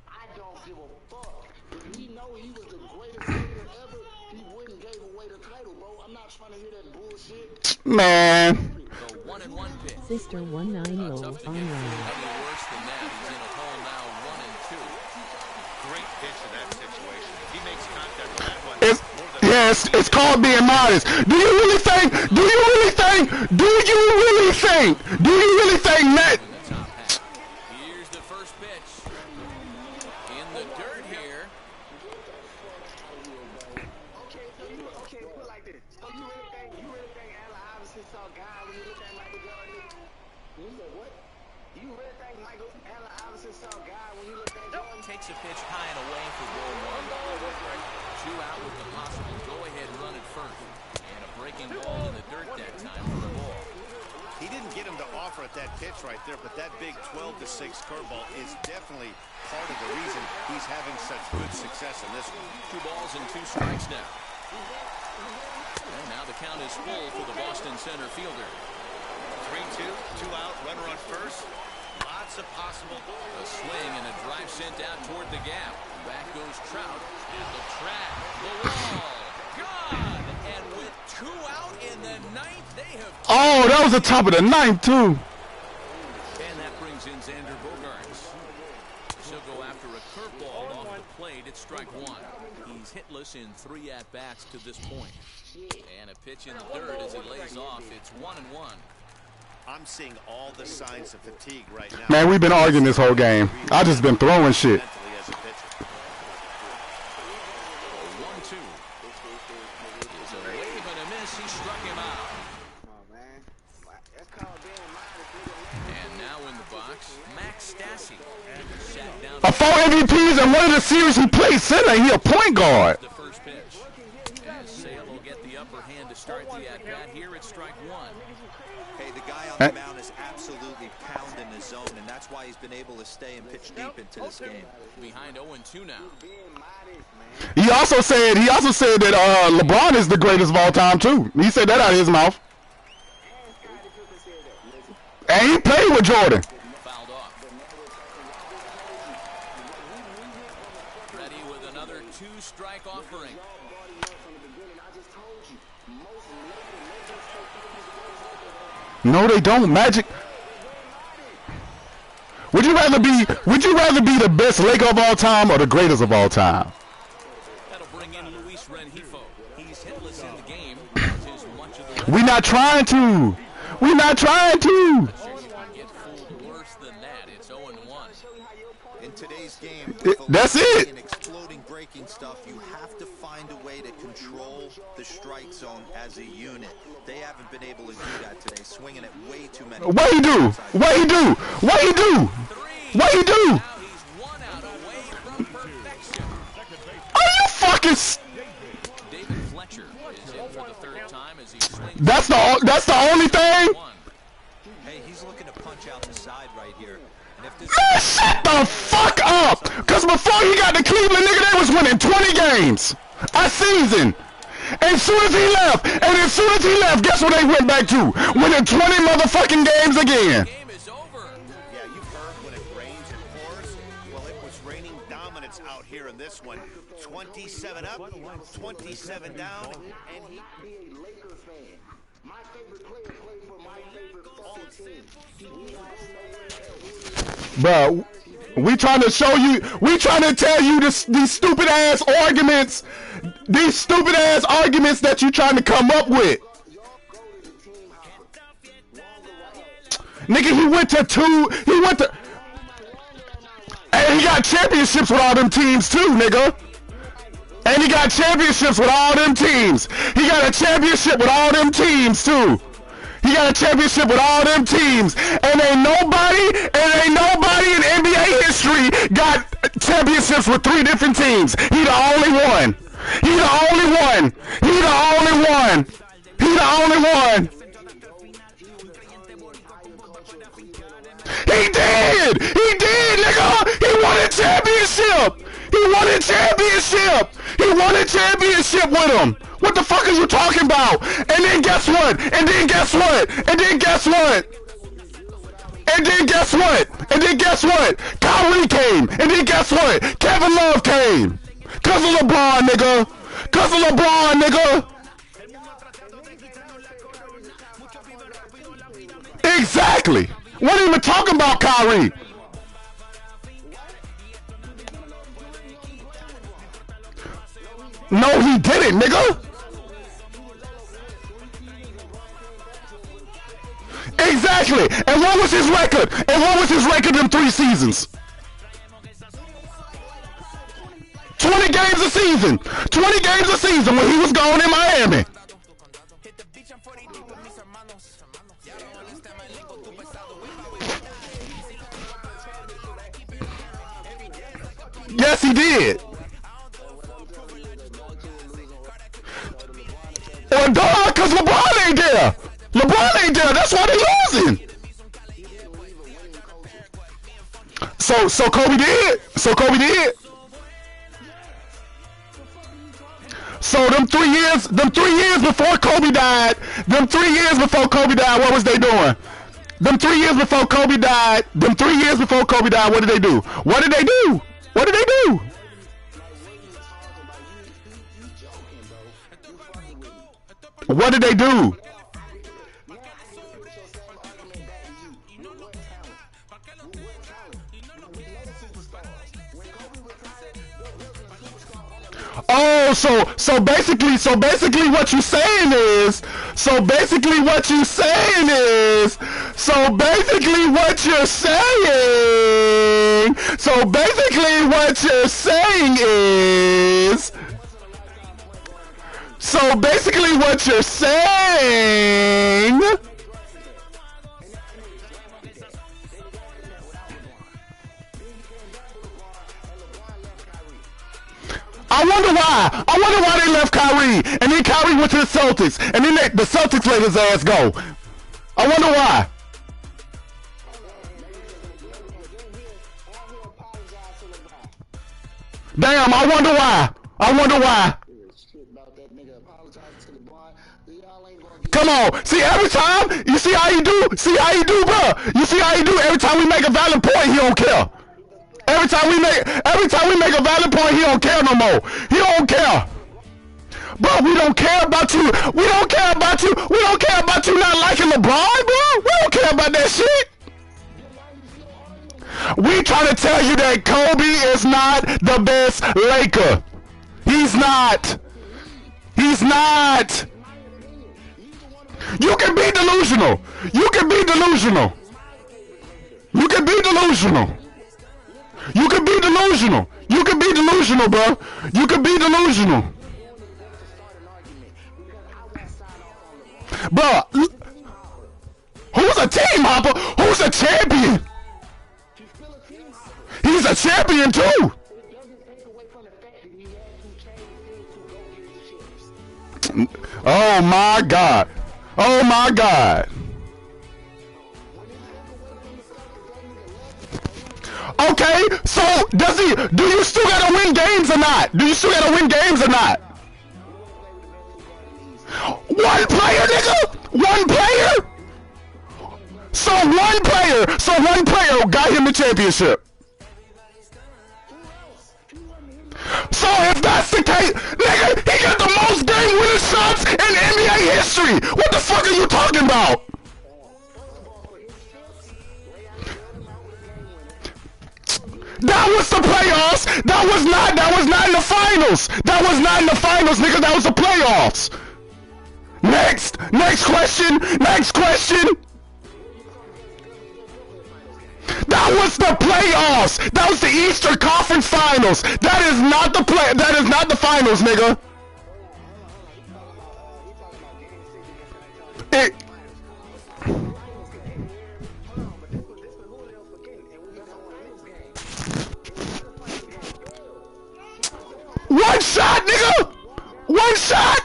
I don't give a fuck. If he know he was the greatest player ever, he wouldn't give away the title, bro. I'm not trying to hear that bullshit. Man. The 1-1 pitch. Sister 19 low Tough to get online. any worse than that. He's in a hole now, 1 and 2. Great pitch in that situation. He makes contact with that one. It's called being modest. Do you really think that In the top half. Here's the first pitch. In the dirt here. Okay, put it like this. So you really think Allen Iverson saw God when you looked at Michael Jordan? You said what? You really think Allen Iverson saw God when you looked at Jordan? Takes a pitch high and away for ball 1. 2 out with the possible go-ahead run at first. And a breaking ball in the dirt that time for a ball. He didn't get him to offer at that pitch right there, but that big 12-6 curveball is definitely part of the reason he's having such good success in this one. 2 balls and 2 strikes now. And now the count is full for the Boston center fielder. 3-2, 2 out, runner on first. Lots of possible. A swing and a drive sent out toward the gap. Back goes Trout at the track. The wall. God! And with 2 out in the 9th, they have. Oh, that was the top of the 9th too. And that brings in Xander Bogaerts. She'll go after a curveball off the plate at strike 1. He's hitless in 3 at-bats to this point. And a pitch in the dirt as he lays off. It's 1-1. I'm seeing all the signs of fatigue right now. Man, we've been arguing this whole game. I just been throwing shit. Mentally as a pitcher. 1-2. It's a wave and a miss. He struck him out. Oh, man. That's called being modest, nigga. And now in the box, Max Stassi. Sat down A 4 MVPs and one of the series he played center. He a point guard. the first pitch. As Sale will get the upper hand to start the at-bat here at strike 1. Hey, the guy on the mound is absolutely pounding the zone, and that's why he's been able to stay and pitch deep into this game. Behind 0-2 now. Being modest, man. He also said that LeBron is the greatest of all time too. He said that out of his mouth. And Scottie Pippen said that. Listen, And he played with Jordan. Fouled off. Ready with another 2-strike offering. y'all brought him up from the beginning. I just told you. Most legends say Kobe's the greatest Laker of all time. No, they don't. Magic. Would you rather be the best Laker of all time or the greatest of all time? That'll bring in Luis Rengifo. He's hitless in the game. As much of the We're not trying to. We're not trying to. sure you can get fooled worse than that. It's 0-1. In today's game, That's it. an exploding break breaking stuff, you have to find a way to control the strike zone as a unit. They haven't been able to do that today, swinging at way too many. What he do? What he do? What he do? What he do? Now he's 1 out away from perfection. Are you fucking? David Fletcher is in for the 3rd time as he swings. That's the only thing. Hey, he's looking to punch out the side right here. And if this Man, shut the fuck up! Cause before he got to Cleveland, nigga, they was winning 20 games a season. As soon as he left, guess what they went back to? Winning 20 motherfucking games again. Game is over. Yeah, you've heard when it rains and pours. Well, it was raining dominance out here in this one. 27 up, 27 down, and he... Be a Laker fan. My favorite player played for my favorite fucking team. Bro, we trying to show you, we trying to tell you these stupid ass arguments, that you trying to come up with. Nigga, he went to, and he got championships with all them teams too, nigga. And he got championships with all them teams. He got a championship with all them teams too. He got a championship with all them teams. And ain't nobody in NBA history got championships with 3 different teams. He the only one. He the only one. He the only one. He the only one. He did! He did, nigga! He won a championship! He won a championship! He won a championship with him! What the fuck are you talking about? And then guess what? And then guess what? And then guess what? And then guess what? And then guess what? Kyrie came! And then guess what? Kevin Love came! Cause of LeBron, nigga! Cause of LeBron, nigga! Exactly! What are you even talking about, Kyrie? No, he didn't, nigga. Exactly. And what was his record? And what was his record in 3 seasons? 20 games a season. 20 games a season when he was gone in Miami. Yes, he did. Or duh, cause LeBron ain't there. LeBron ain't there. That's why they losing. So Kobe did. So Kobe did. So them 3 years before Kobe died, what was they doing? Them 3 years before Kobe died, what did they do? What did they do? What did they do? What did they do? Oh, so basically what you saying is, I wonder why they left Kyrie, and then Kyrie went to the Celtics, and then the Celtics let his ass go. I wonder why. Damn, I wonder why. Come on, see every time, you see how you do, bro. You see how you do every time we make a valid point, he don't care. Every time we make a valid point, he don't care no more. He don't care. Bro, we don't care about you. We don't care about you. We don't care about you not liking LeBron, bro. We don't care about that shit. We trying to tell you that Kobe is not the best Laker. He's not. He's not. You can be delusional. You can be delusional. You can be delusional. You can be delusional. You can be delusional. delusional, bro. You could be delusional. Bro, who's a team hopper? Who's a champion? He's a champion too. Oh my God. Oh my God. Okay, so do you still gotta win games or not? Do you still gotta win games or not? One player, nigga! One player! So one player got him the championship. So if that's the case, nigga, he got the most game-winning shots in NBA history. What the fuck are you talking about? That was the playoffs. That was not in the finals. That was not in the finals, nigga. That was the playoffs. Next question. That was the playoffs. That was the Eastern Conference Finals. That is not the finals, nigga. One shot, nigga. One shot.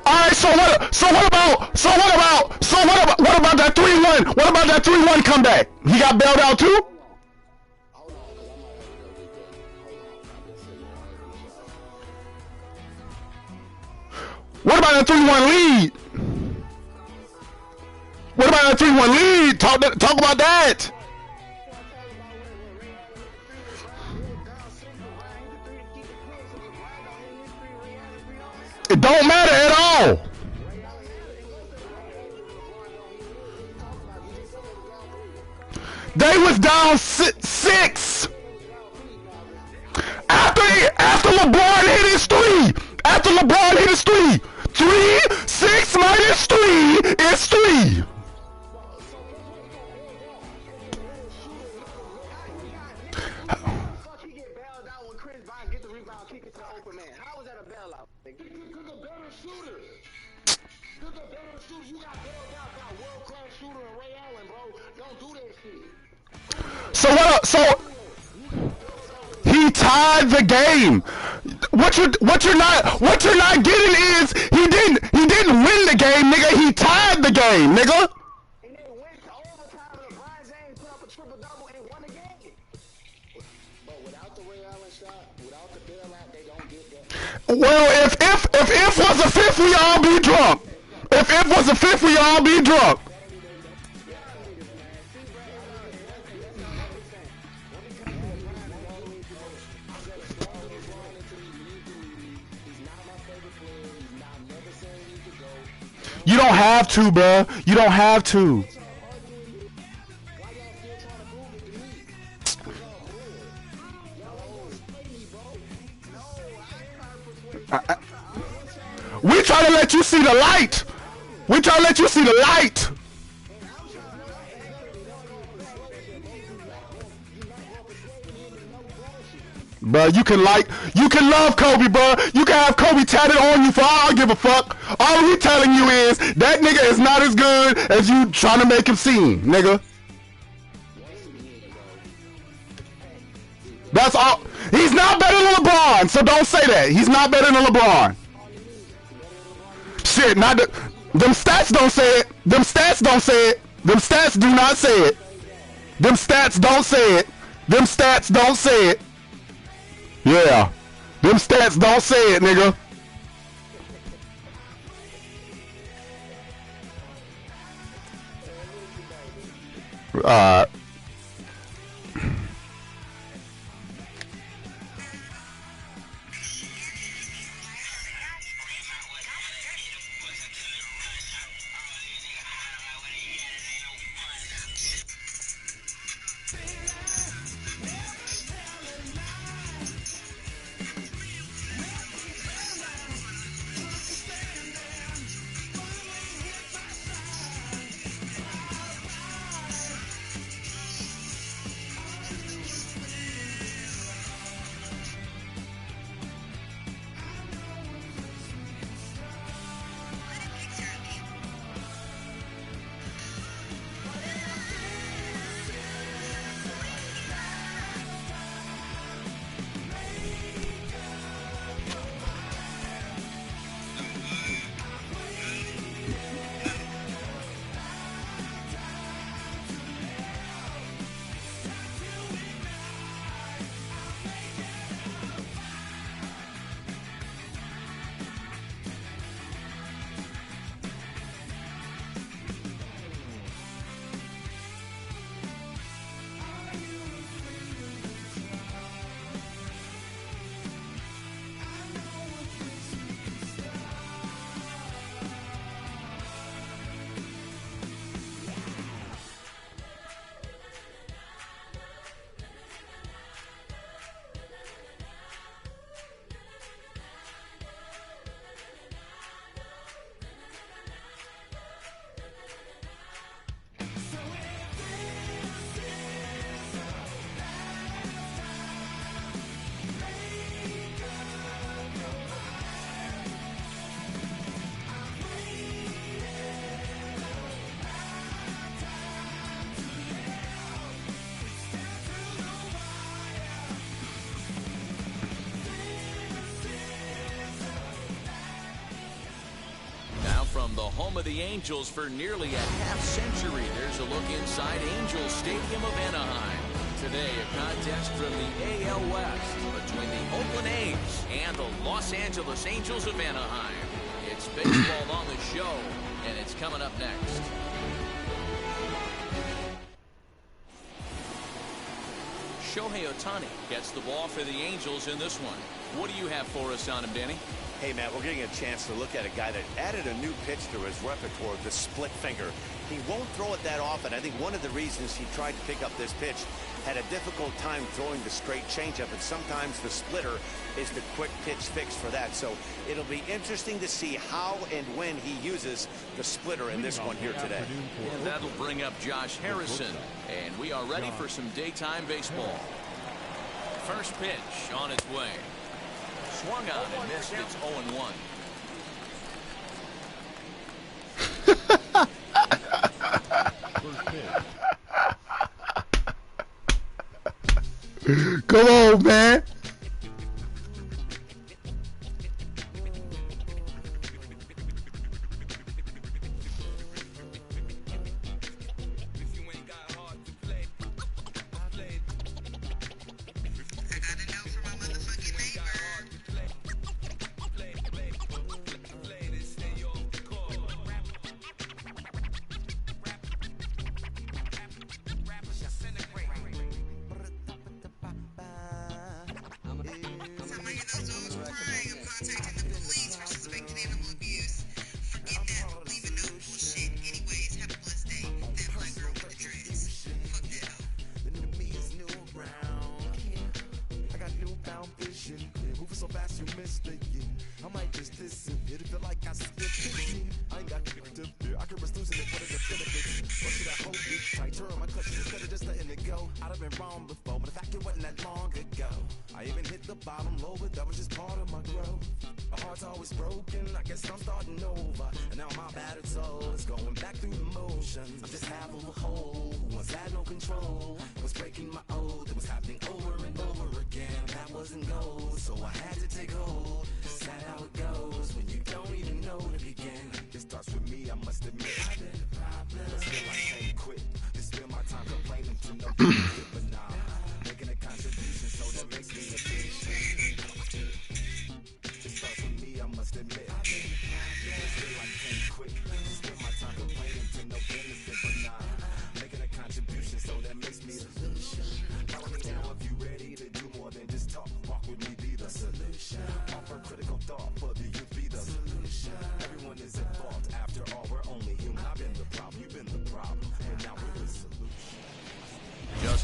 Alright, so what about that 3-1? What about that 3-1 comeback? He got bailed out too? What about that 3-1 lead? What about that 3-1 lead? Talk about that. It don't matter at all. They was down 6. After LeBron hit his 3. After LeBron hit his 3. 6 minus 3 is 3. So he tied the game. What you're not getting is he didn't win the game, nigga. He tied the game, nigga. And they went to overtime and LeBron James put up a triple-double and won the game. But without the Ray Allen shot, without the bailout, they don't get that. Well, if was a fifth, we all be drunk. If was a fifth, we all be drunk. You don't have to, bro. You don't have to. We try to let you see the light. We try to let you see the light. Bro, you can love Kobe, bro. You can have Kobe tatted on you for all I give a fuck. All we telling you is that nigga is not as good as you trying to make him seem, nigga. That's all. He's not better than LeBron, so don't say that. He's not better than LeBron. Shit, them stats don't say it. Them stats don't say it. Them stats do not say it. Them stats don't say it. Them stats don't say it. Yeah. Them stats don't say it, nigga. home of the Angels for nearly a half-century. There's a look inside Angel Stadium of Anaheim. Today, a contest from the AL West between the Oakland A's and the Los Angeles Angels of Anaheim. It's baseball on the show, and it's coming up next. Shohei Ohtani gets the ball for the Angels in this one. What do you have for us on him, Danny? Hey, Matt, we're getting a chance to look at a guy that added a new pitch to his repertoire, the split finger. He won't throw it that often. I think one of the reasons he tried to pick up this pitch, had a difficult time throwing the straight changeup, and sometimes the splitter is the quick pitch fix for that. So it'll be interesting to see how and when he uses the splitter in this one here today. And that'll bring up Josh Harrison, and we are ready for some daytime baseball. First pitch on its way. Swung on and missed. It's 0-1. Come on, man.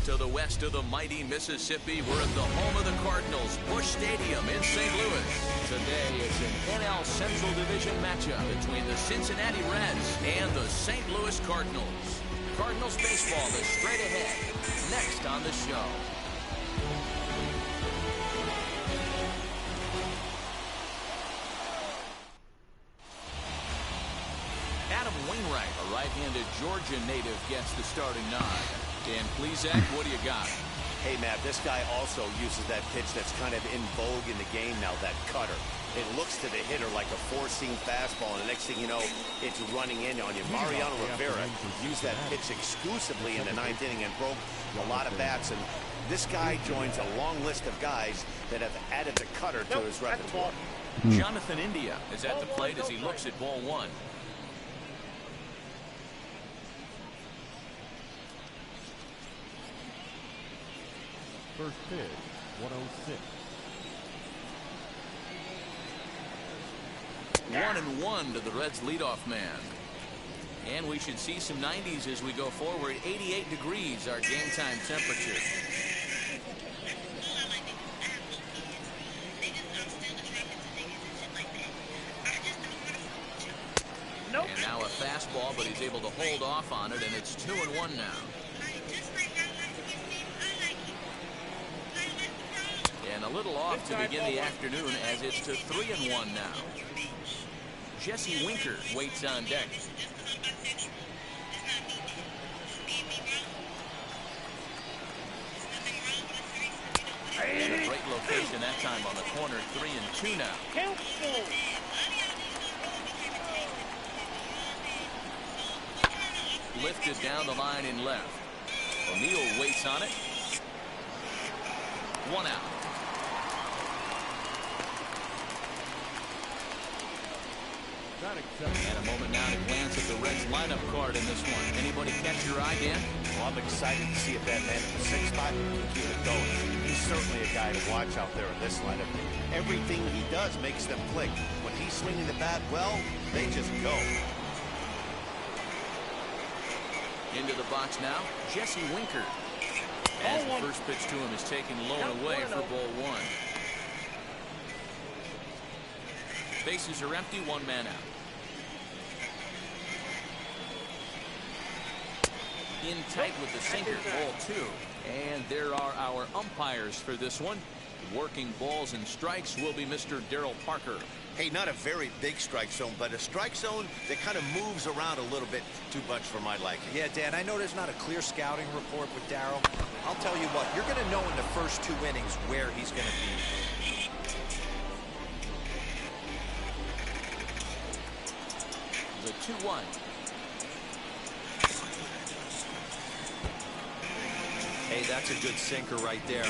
To the west of the mighty Mississippi, we're at the home of the Cardinals, Busch Stadium in St. Louis. Today, it's an NL Central Division matchup between the Cincinnati Reds and the St. Louis Cardinals. Cardinals baseball is straight ahead, next on the show. Adam Wainwright, a right-handed Georgia native, gets the starting nod. Dan Plesac, what do you got? Hey, Matt, this guy also uses that pitch that's kind of in vogue in the game now, that cutter. It looks to the hitter like a four-seam fastball, and the next thing you know, it's running in on you. Mariano Rivera used that pitch exclusively in the ninth inning and broke a lot of bats, and this guy joins a long list of guys that have added the cutter to his repertoire. Jonathan India is at the plate as he looks at ball one. First pitch, 106. 1-1 to the Reds leadoff man. And we should see some 90s as we go forward. 88 degrees, our game time temperature. And now a fastball, but he's able to hold off on it, and it's 2-1 now. And a little off to begin the afternoon as it's to 3-1 now. Jesse Winker waits on deck. And a great location that time on the corner. 3-2 now. lifted down the line in left. O'Neill waits on it. 1 out. And a moment now to glance at the Reds lineup card in this one. Anybody catch your eye, Dan? Well, I'm excited to see if that man at the 6th spot can keep it going. He's certainly a guy to watch out there in this lineup. Everything he does makes them click. When he's swinging the bat well, they just go. Into the box now, Jesse Winker. As the first pitch to him is taken low and away for ball 1. Bases are empty, 1 man out. In tight with the sinker, ball 2. And there are our umpires for this one. Working balls and strikes will be Mr. Darryl Parker. Hey, not a very big strike zone, but a strike zone that kind of moves around a little bit too much for my liking. Yeah, Dan, I know there's not a clear scouting report with Darryl. I'll tell you what, you're going to know in the first 2 innings where he's going to be. The 2-1. Hey, that's a good sinker right there.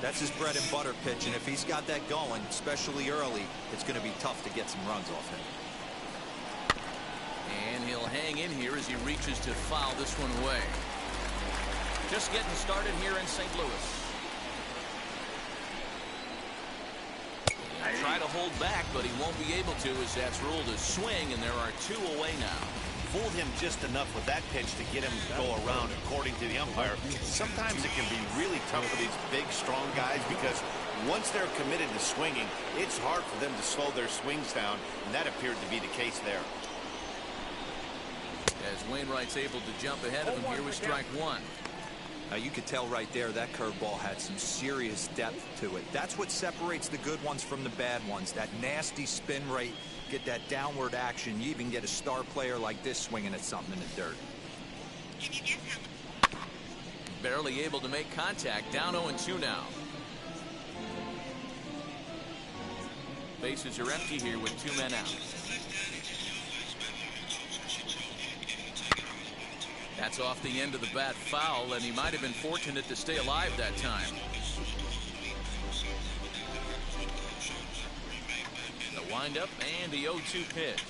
That's his bread and butter pitch, and if he's got that going, especially early, it's going to be tough to get some runs off him. And he'll hang in here as he reaches to foul this one away. Just getting started here in St. Louis. He'll try to hold back, but he won't be able to as that's ruled a swing, and there are 2 away now. Fooled him just enough with that pitch to get him to go around, according to the umpire. Sometimes it can be really tough for these big, strong guys because once they're committed to swinging, it's hard for them to slow their swings down, and that appeared to be the case there. As Wainwright's able to jump ahead of him here with strike 1. Now you could tell right there that curveball had some serious depth to it. That's what separates the good ones from the bad ones. That nasty spin rate, get that downward action. You even get a star player like this swinging at something in the dirt. Barely able to make contact. Down 0-2 now. Bases are empty here with 2 men out. That's off the end of the bat foul, and he might have been fortunate to stay alive that time. The windup and the 0-2 pitch.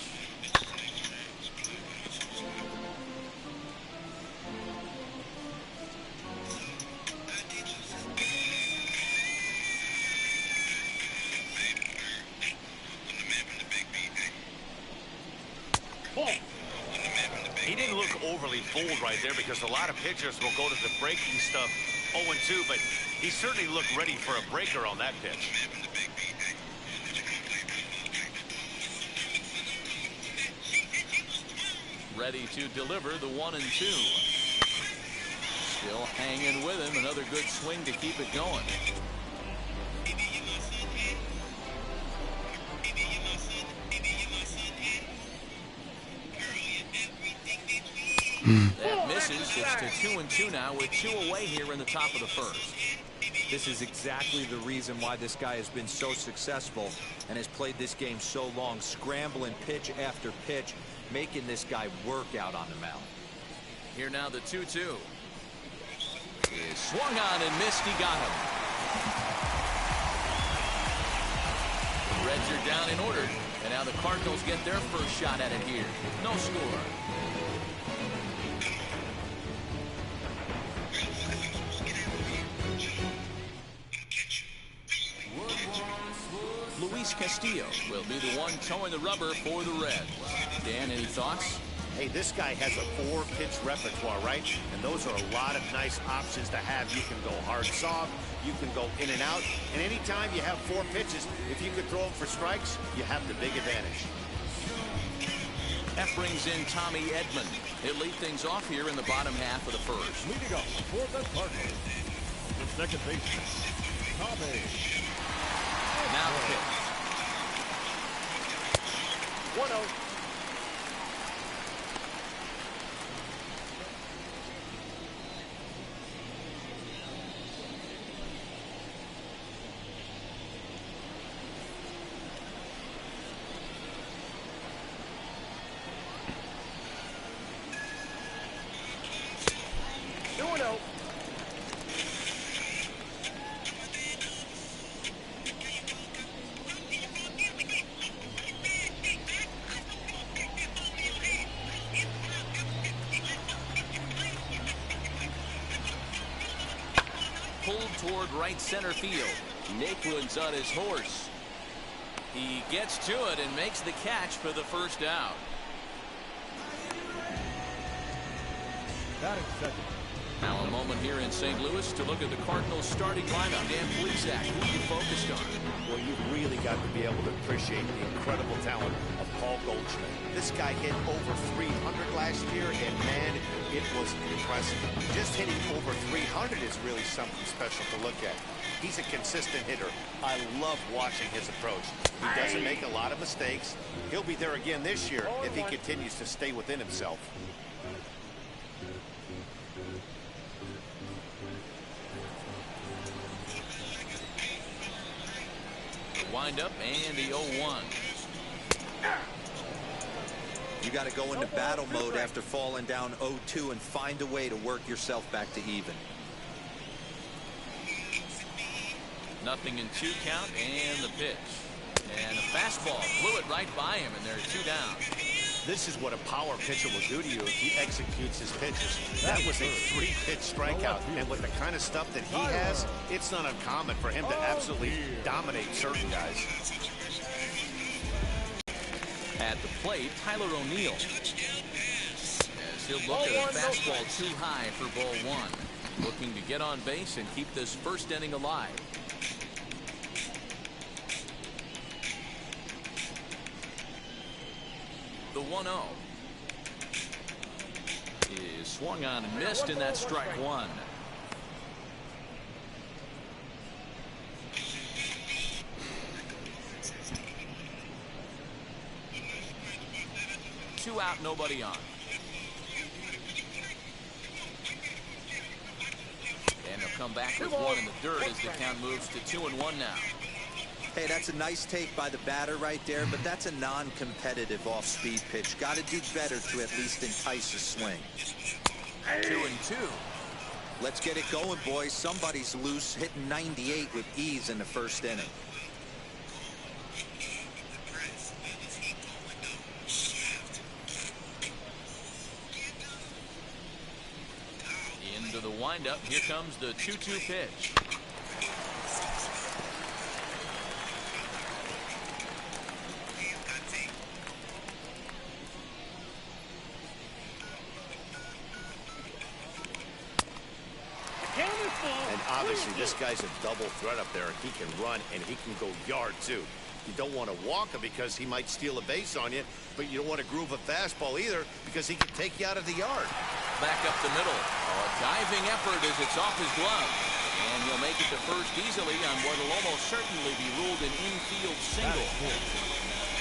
He didn't look overly bold right there because a lot of pitchers will go to the breaking stuff 0-2, but he certainly looked ready for a breaker on that pitch. Ready to deliver the 1-2. Still hanging with him. Another good swing to keep it going. That misses. It's to 2-2 now with 2 away here in the top of the first. This is exactly the reason why this guy has been so successful and has played this game so long, scrambling pitch after pitch, making this guy work out on the mound. Here now the 2-2. Is swung on and missed. He got him. The Reds are down in order, and now the Cardinals get their first shot at it here. No score. Luis Castillo will be the one towing the rubber for the Reds. Dan, any thoughts? Hey, this guy has a 4-pitch repertoire, right? And those are a lot of nice options to have. You can go hard soft, you can go in and out, and anytime you have 4 pitches, if you could throw them for strikes, you have the big advantage. That brings in Tommy Edman. He'll lead things off here in the bottom half of the first. Leading off for the Cardinals, the second baseman, Tommy. Now the pitch. 1-0. pulled toward right center field. Naquin's on his horse. He gets to it and makes the catch for the first out. Batting second. Now a moment here in St. Louis to look at the Cardinals starting lineup. Dan Plesac, who you focused on? Well, you've really got to be able to appreciate the incredible talent of Paul Goldschmidt. This guy hit over 300 last year, and man, it was impressive. Just hitting over 300 is really something special to look at. He's a consistent hitter. I love watching his approach. He doesn't make a lot of mistakes. He'll be there again this year if he continues to stay within himself. Wind up and the 0-1. You got to go into battle mode after falling down 0-2 and find a way to work yourself back to even. 0-2 count and the pitch. And a fastball flew it right by him, and they're 2 down. This is what a power pitcher will do to you if he executes his pitches. That was a 3-pitch strikeout, and with the kind of stuff that he has, it's not uncommon for him to absolutely dominate certain guys. At the plate, Tyler O'Neill. As he'll look at a fastball too high for ball 1. Looking to get on base and keep this first inning alive. The 1-0 is swung on and missed, and that's strike 1. Two out, nobody on. And they'll come back with 1 in the dirt as the count moves to 2-1 now. Hey, that's a nice take by the batter right there, but that's a non-competitive off-speed pitch. Got to do better to at least entice a swing. 2-2. Let's get it going, boys. Somebody's loose, hitting 98 with ease in the first inning. Into the windup. Here comes the 2-2 pitch. And obviously, this guy's a double threat up there. He can run and he can go yard, too. You don't want to walk him because he might steal a base on you, but you don't want to groove a fastball either because he can take you out of the yard. Back up the middle. A diving effort as it's off his glove. And he'll make it to first easily on what will almost certainly be ruled an infield single.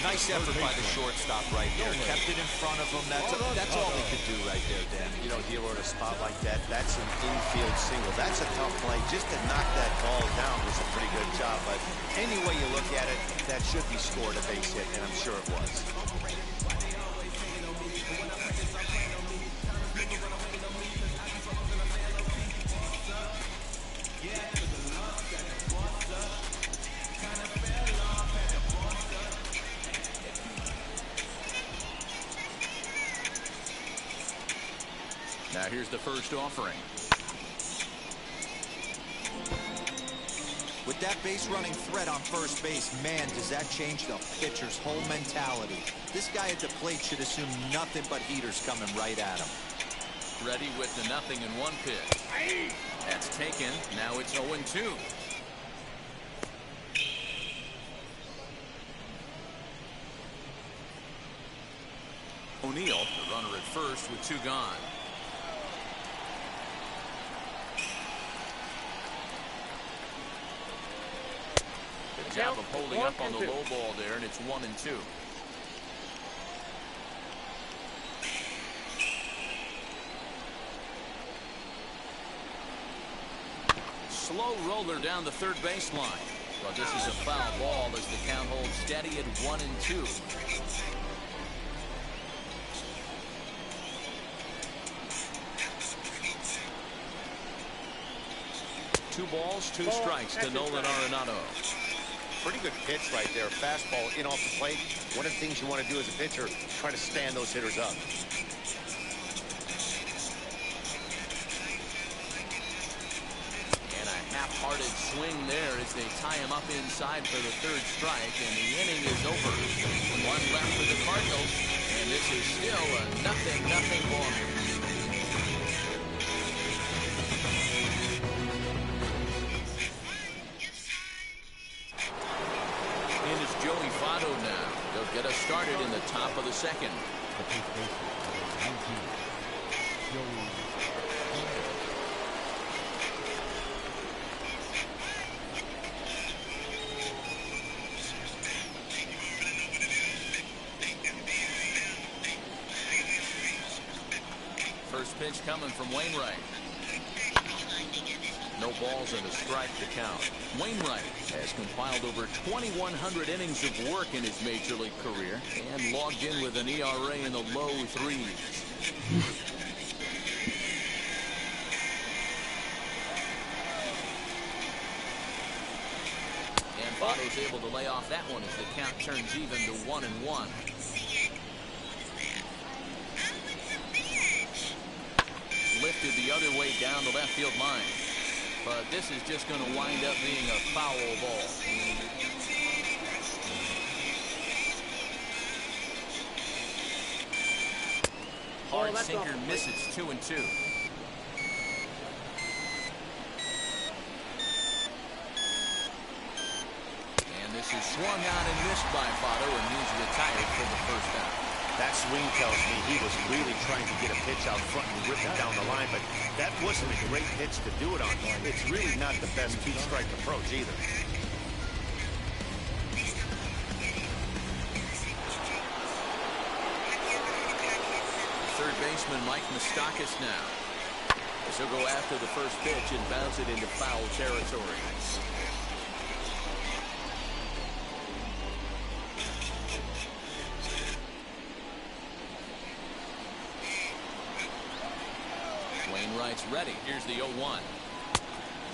Nice effort by the shortstop right there. Kept it in front of him. That's all he could do right there, Dan. You know, dealer in a spot like that, that's an infield single. That's a tough play. Just to knock that ball down was a pretty good job. But any way you look at it, that should be scored a base hit, and I'm sure it was. Now here's the first offering. With that base running threat on first base, man, does that change the pitcher's whole mentality. This guy at the plate should assume nothing but heaters coming right at him. Ready with the 0-1 pitch. That's taken. Now it's 0-2. O'Neill, the runner at first with 2 gone. Good job of holding up on the low ball there, and it's 1-2. Slow roller down the third baseline. But this is a foul ball as the count holds steady at 1-2. Two balls, 2 strikes to Nolan Arenado. Pretty good pitch right there. Fastball in off the plate. One of the things you want to do as a pitcher, try to stand those hitters up. And a half-hearted swing there as they tie him up inside for the third strike, and the inning is over. One left for the Cardinals, and this is still a 0-0 ball game. In is Joey Votto now. They'll get us started in the top of the second. First pitch coming from Wainwright. No balls and a strike to count. Wainwright has compiled over 2,100 innings of work in his major league career and logged in with an ERA in the low threes. And Votto's able to lay off that one as the count turns even to 1-1. Lifted the other way down the left field line. But this is just going to wind up being a foul ball. Hard sinker misses 2-2. And this is swung on and missed by Votto, and he's retired for the first out. That swing tells me he was really trying to get a pitch out front and rip it down the line, but that wasn't a great pitch to do it on. It's really not the best two-strike approach either. Third baseman Mike Moustakas now. As he'll go after the first pitch and bounce it into foul territory. Wainwright's ready. Here's the 0-1.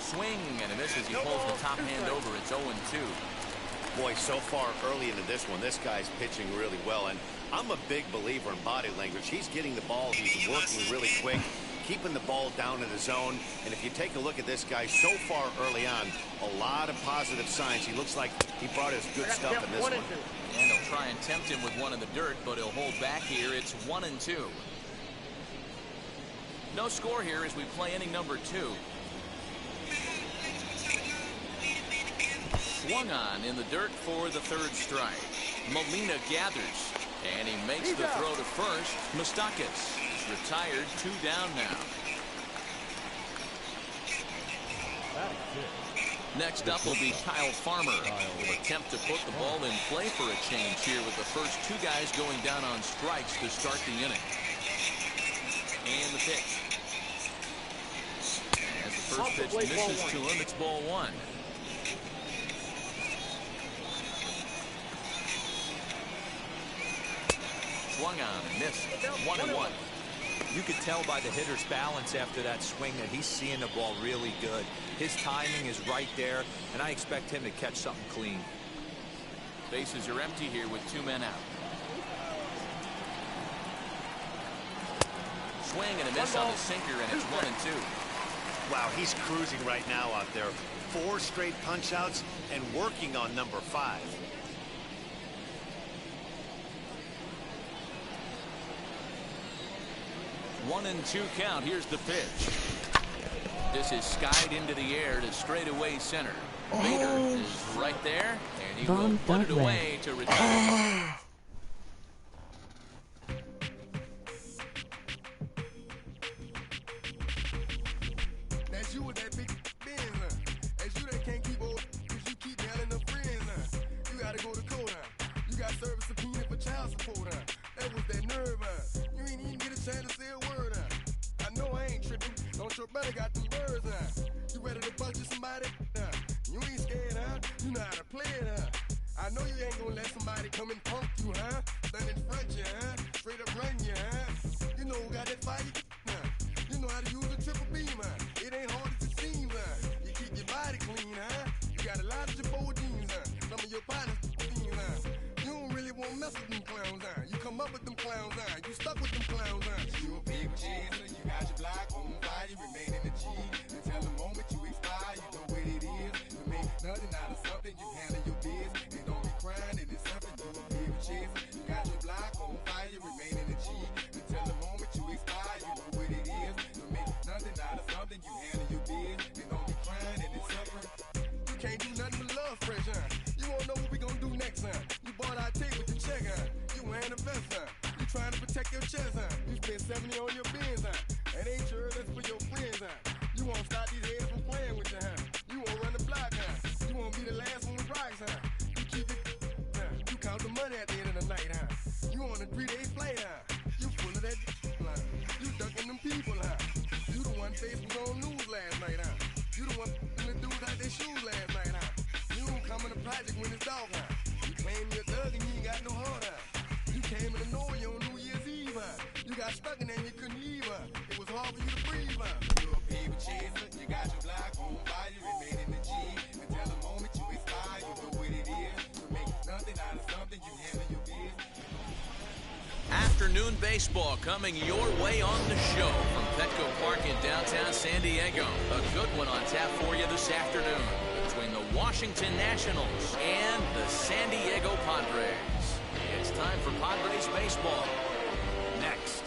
Swing and a miss as he pulls the top hand over. It's 0-2. Boy, so far early into this one, this guy's pitching really well, and I'm a big believer in body language. He's getting the ball, he's working really quick, keeping the ball down in the zone, and if you take a look at this guy so far early on, a lot of positive signs. He looks like he brought his good stuff in this one. And they'll try and tempt him with one in the dirt, but he'll hold back here. It's 1-2. No score here as we play inning number 2. Swung on in the dirt for the third strike. Molina gathers, and he makes the throw to first. Moustakas is retired, 2 down now. Next up will be Kyle Farmer. Will attempt to put the ball in play for a change here with the first 2 guys going down on strikes to start the inning. And the pitch. As the first pitch misses to him, it's ball 1. Swung on and missed. 1-1. You could tell by the hitter's balance after that swing that he's seeing the ball really good. His timing is right there, and I expect him to catch something clean. Bases are empty here with 2 men out. Swing and a miss on the sinker, and it's 1-2. Wow, he's cruising right now out there. 4 straight punch-outs and working on number 5. One and 2 count. Here's the pitch. This is skied into the air to straightaway center. Bader is right there, and he will put it away to retire. That's you with that big Benz, That's you that can't keep old, cause you keep yelling the friends, You gotta go to court, You got service subpoena for child support, That was that nerve, You ain't even get a chance to say a word, I know I ain't tripping. Don't your brother got them birds, You ready to bust you somebody, You ain't scared, You know how to play it, I know you ain't gonna let somebody come and punk you, Stand in front you, Straight up run you, You know who got that fire, You know how to use a triple beam, It ain't hard as it seems, You keep your body clean, You got a lot of your jeans, Some of your body's You don't really want to mess with them clowns, You come up with them clowns, You stuck with them clowns, You a people chaser, you got your block on fire, you remain in the G. Until the moment you expire, you know where nothing out of something. You handle your biz and don't be crying. And it's something you will give a chance. You got your block on fire, you remain in the G until the moment you expire. You know what it is. To make nothing out of something. You handle your biz and don't be crying. And it's something you can't do nothing but love fresh, huh? You won't know what we gonna do next, huh? You bought our tape with the check, huh? You wearing a vest, huh? You trying to protect your chest, huh? You spent 70 on your bins, huh? That ain't yours, that's for your friends, huh? You won't stop these heads from playing with you, huh? You won't run the block, huh? You won't be the last one with rocks, huh? You keep it, huh? You count the money at the end of the night, huh? You on a 3-day flight, huh? You full of that, huh? You ducking them people, huh? You the one Facebook on news last night, huh? You the one the dudes out their shoes last night, huh? You don't come in the project when it's dark, huh? You claim you're a thug and you ain't got no heart, huh? You came in the Norway on New Year's Eve, huh? You got stuck in there and you couldn't leave, huh? It was hard for you to breathe, huh? You're a paper chaser, you got your block on fire, you remain in the G until the moment you expire. You know what it is. You make nothing out of something, you handle your biz. Afternoon baseball coming your way on the show from Petco Park in downtown San Diego. A good one on tap for you this afternoon between the Washington Nationals and the San Diego Padres. It's time for Padres baseball. Next.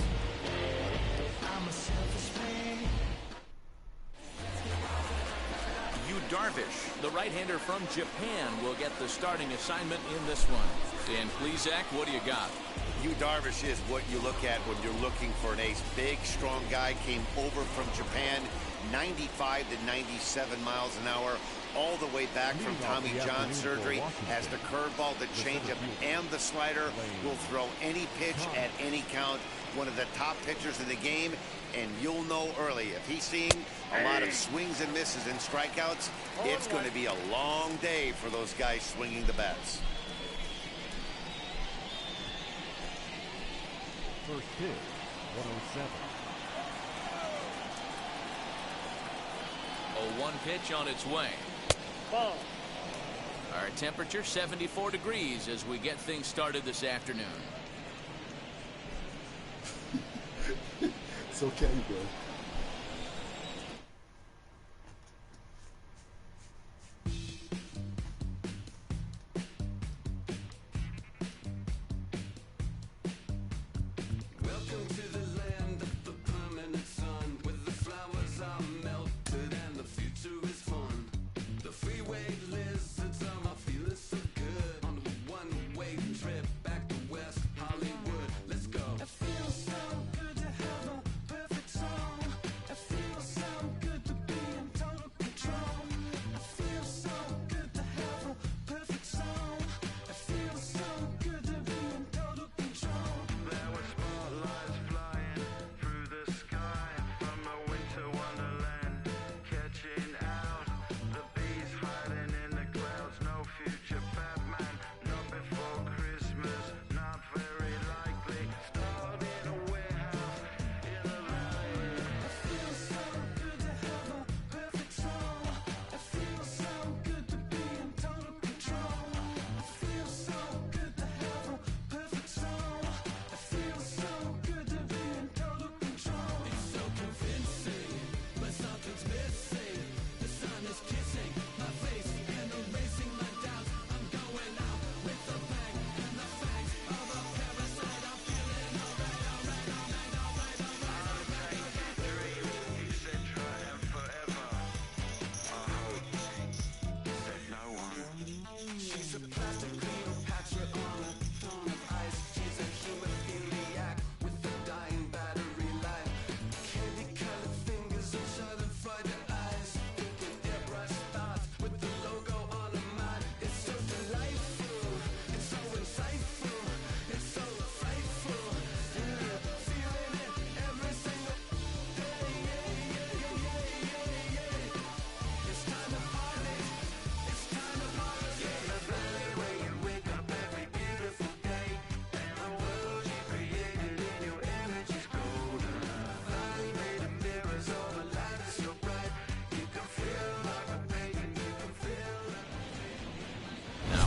Yu Darvish, the right-hander from Japan, will get the starting assignment in this one. Dan Plesac, what do you got? Yu Darvish is what you look at when you're looking for an ace. Big, strong guy, came over from Japan, 95 to 97 miles an hour, all the way back from Tommy John surgery. Has the curveball, the changeup, and the slider. Will throw any pitch at any count. One of the top pitchers in the game, and you'll know early. If he's seeing a lot of swings and misses and strikeouts, it's going to be a long day for those guys swinging the bats. First pitch, 107. A 1 pitch on its way. Ball. Our temperature 74 degrees as we get things started this afternoon. It's okay, bro.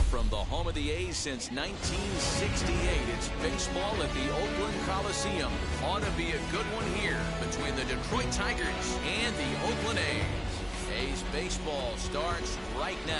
From the home of the A's since 1968, it's baseball at the Oakland Coliseum. Ought to be a good one here between the Detroit Tigers and the Oakland A's. A's baseball. baseball starts right now.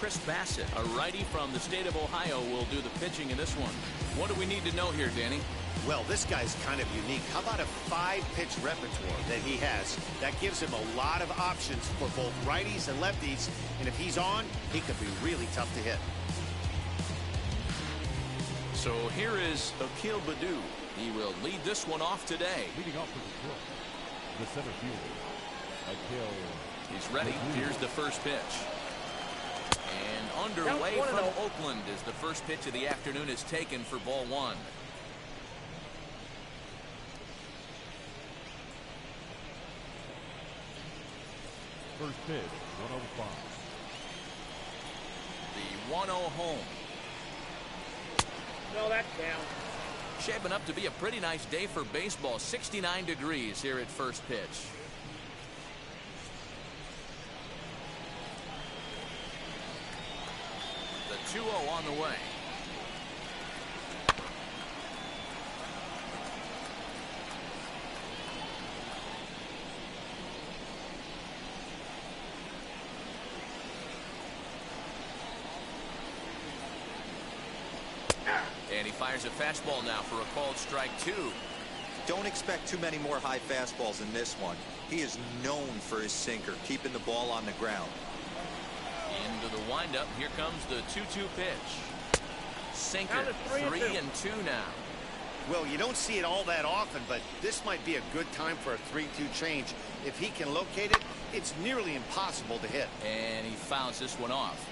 Chris Bassett, a righty from the state of Ohio, will do the pitching in this one. What do we need to know here, Danny? Well, this guy's kind of unique. How about a 5-pitch repertoire that he has? That gives him a lot of options for both righties and lefties. And if he's on, he could be really tough to hit. So here is Akil Baddoo. He will lead this one off today. Leading off for the center fielder, Akil. He's ready. Here's the first pitch. And underway from Oakland as the first pitch of the afternoon is taken for ball one. First pitch, 105. The 1-0 home. No, that's down. Shaping up to be a pretty nice day for baseball. 69 degrees here at first pitch. The 2-0 on the way. And he fires a fastball now for a called strike 2. Don't expect too many more high fastballs in this one. He is known for his sinker, keeping the ball on the ground. Into the windup. Here comes the 2-2 pitch. Sinker. 3-2 now. Well, you don't see it all that often, but this might be a good time for a 3-2 change. If he can locate it, it's nearly impossible to hit. And he fouls this one off.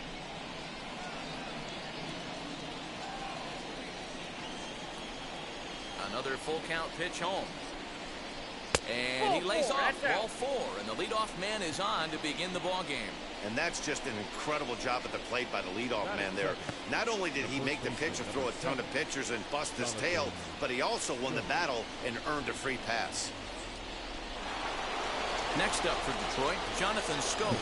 Another full count pitch home. And he lays off ball 4, and the leadoff man is on to begin the ball game. And that's just an incredible job at the plate by the leadoff man there. Not only did he make the pitch and throw a ton of pitchers and bust his tail, but he also won the battle and earned a free pass. Next up for Detroit, Jonathan Schoop.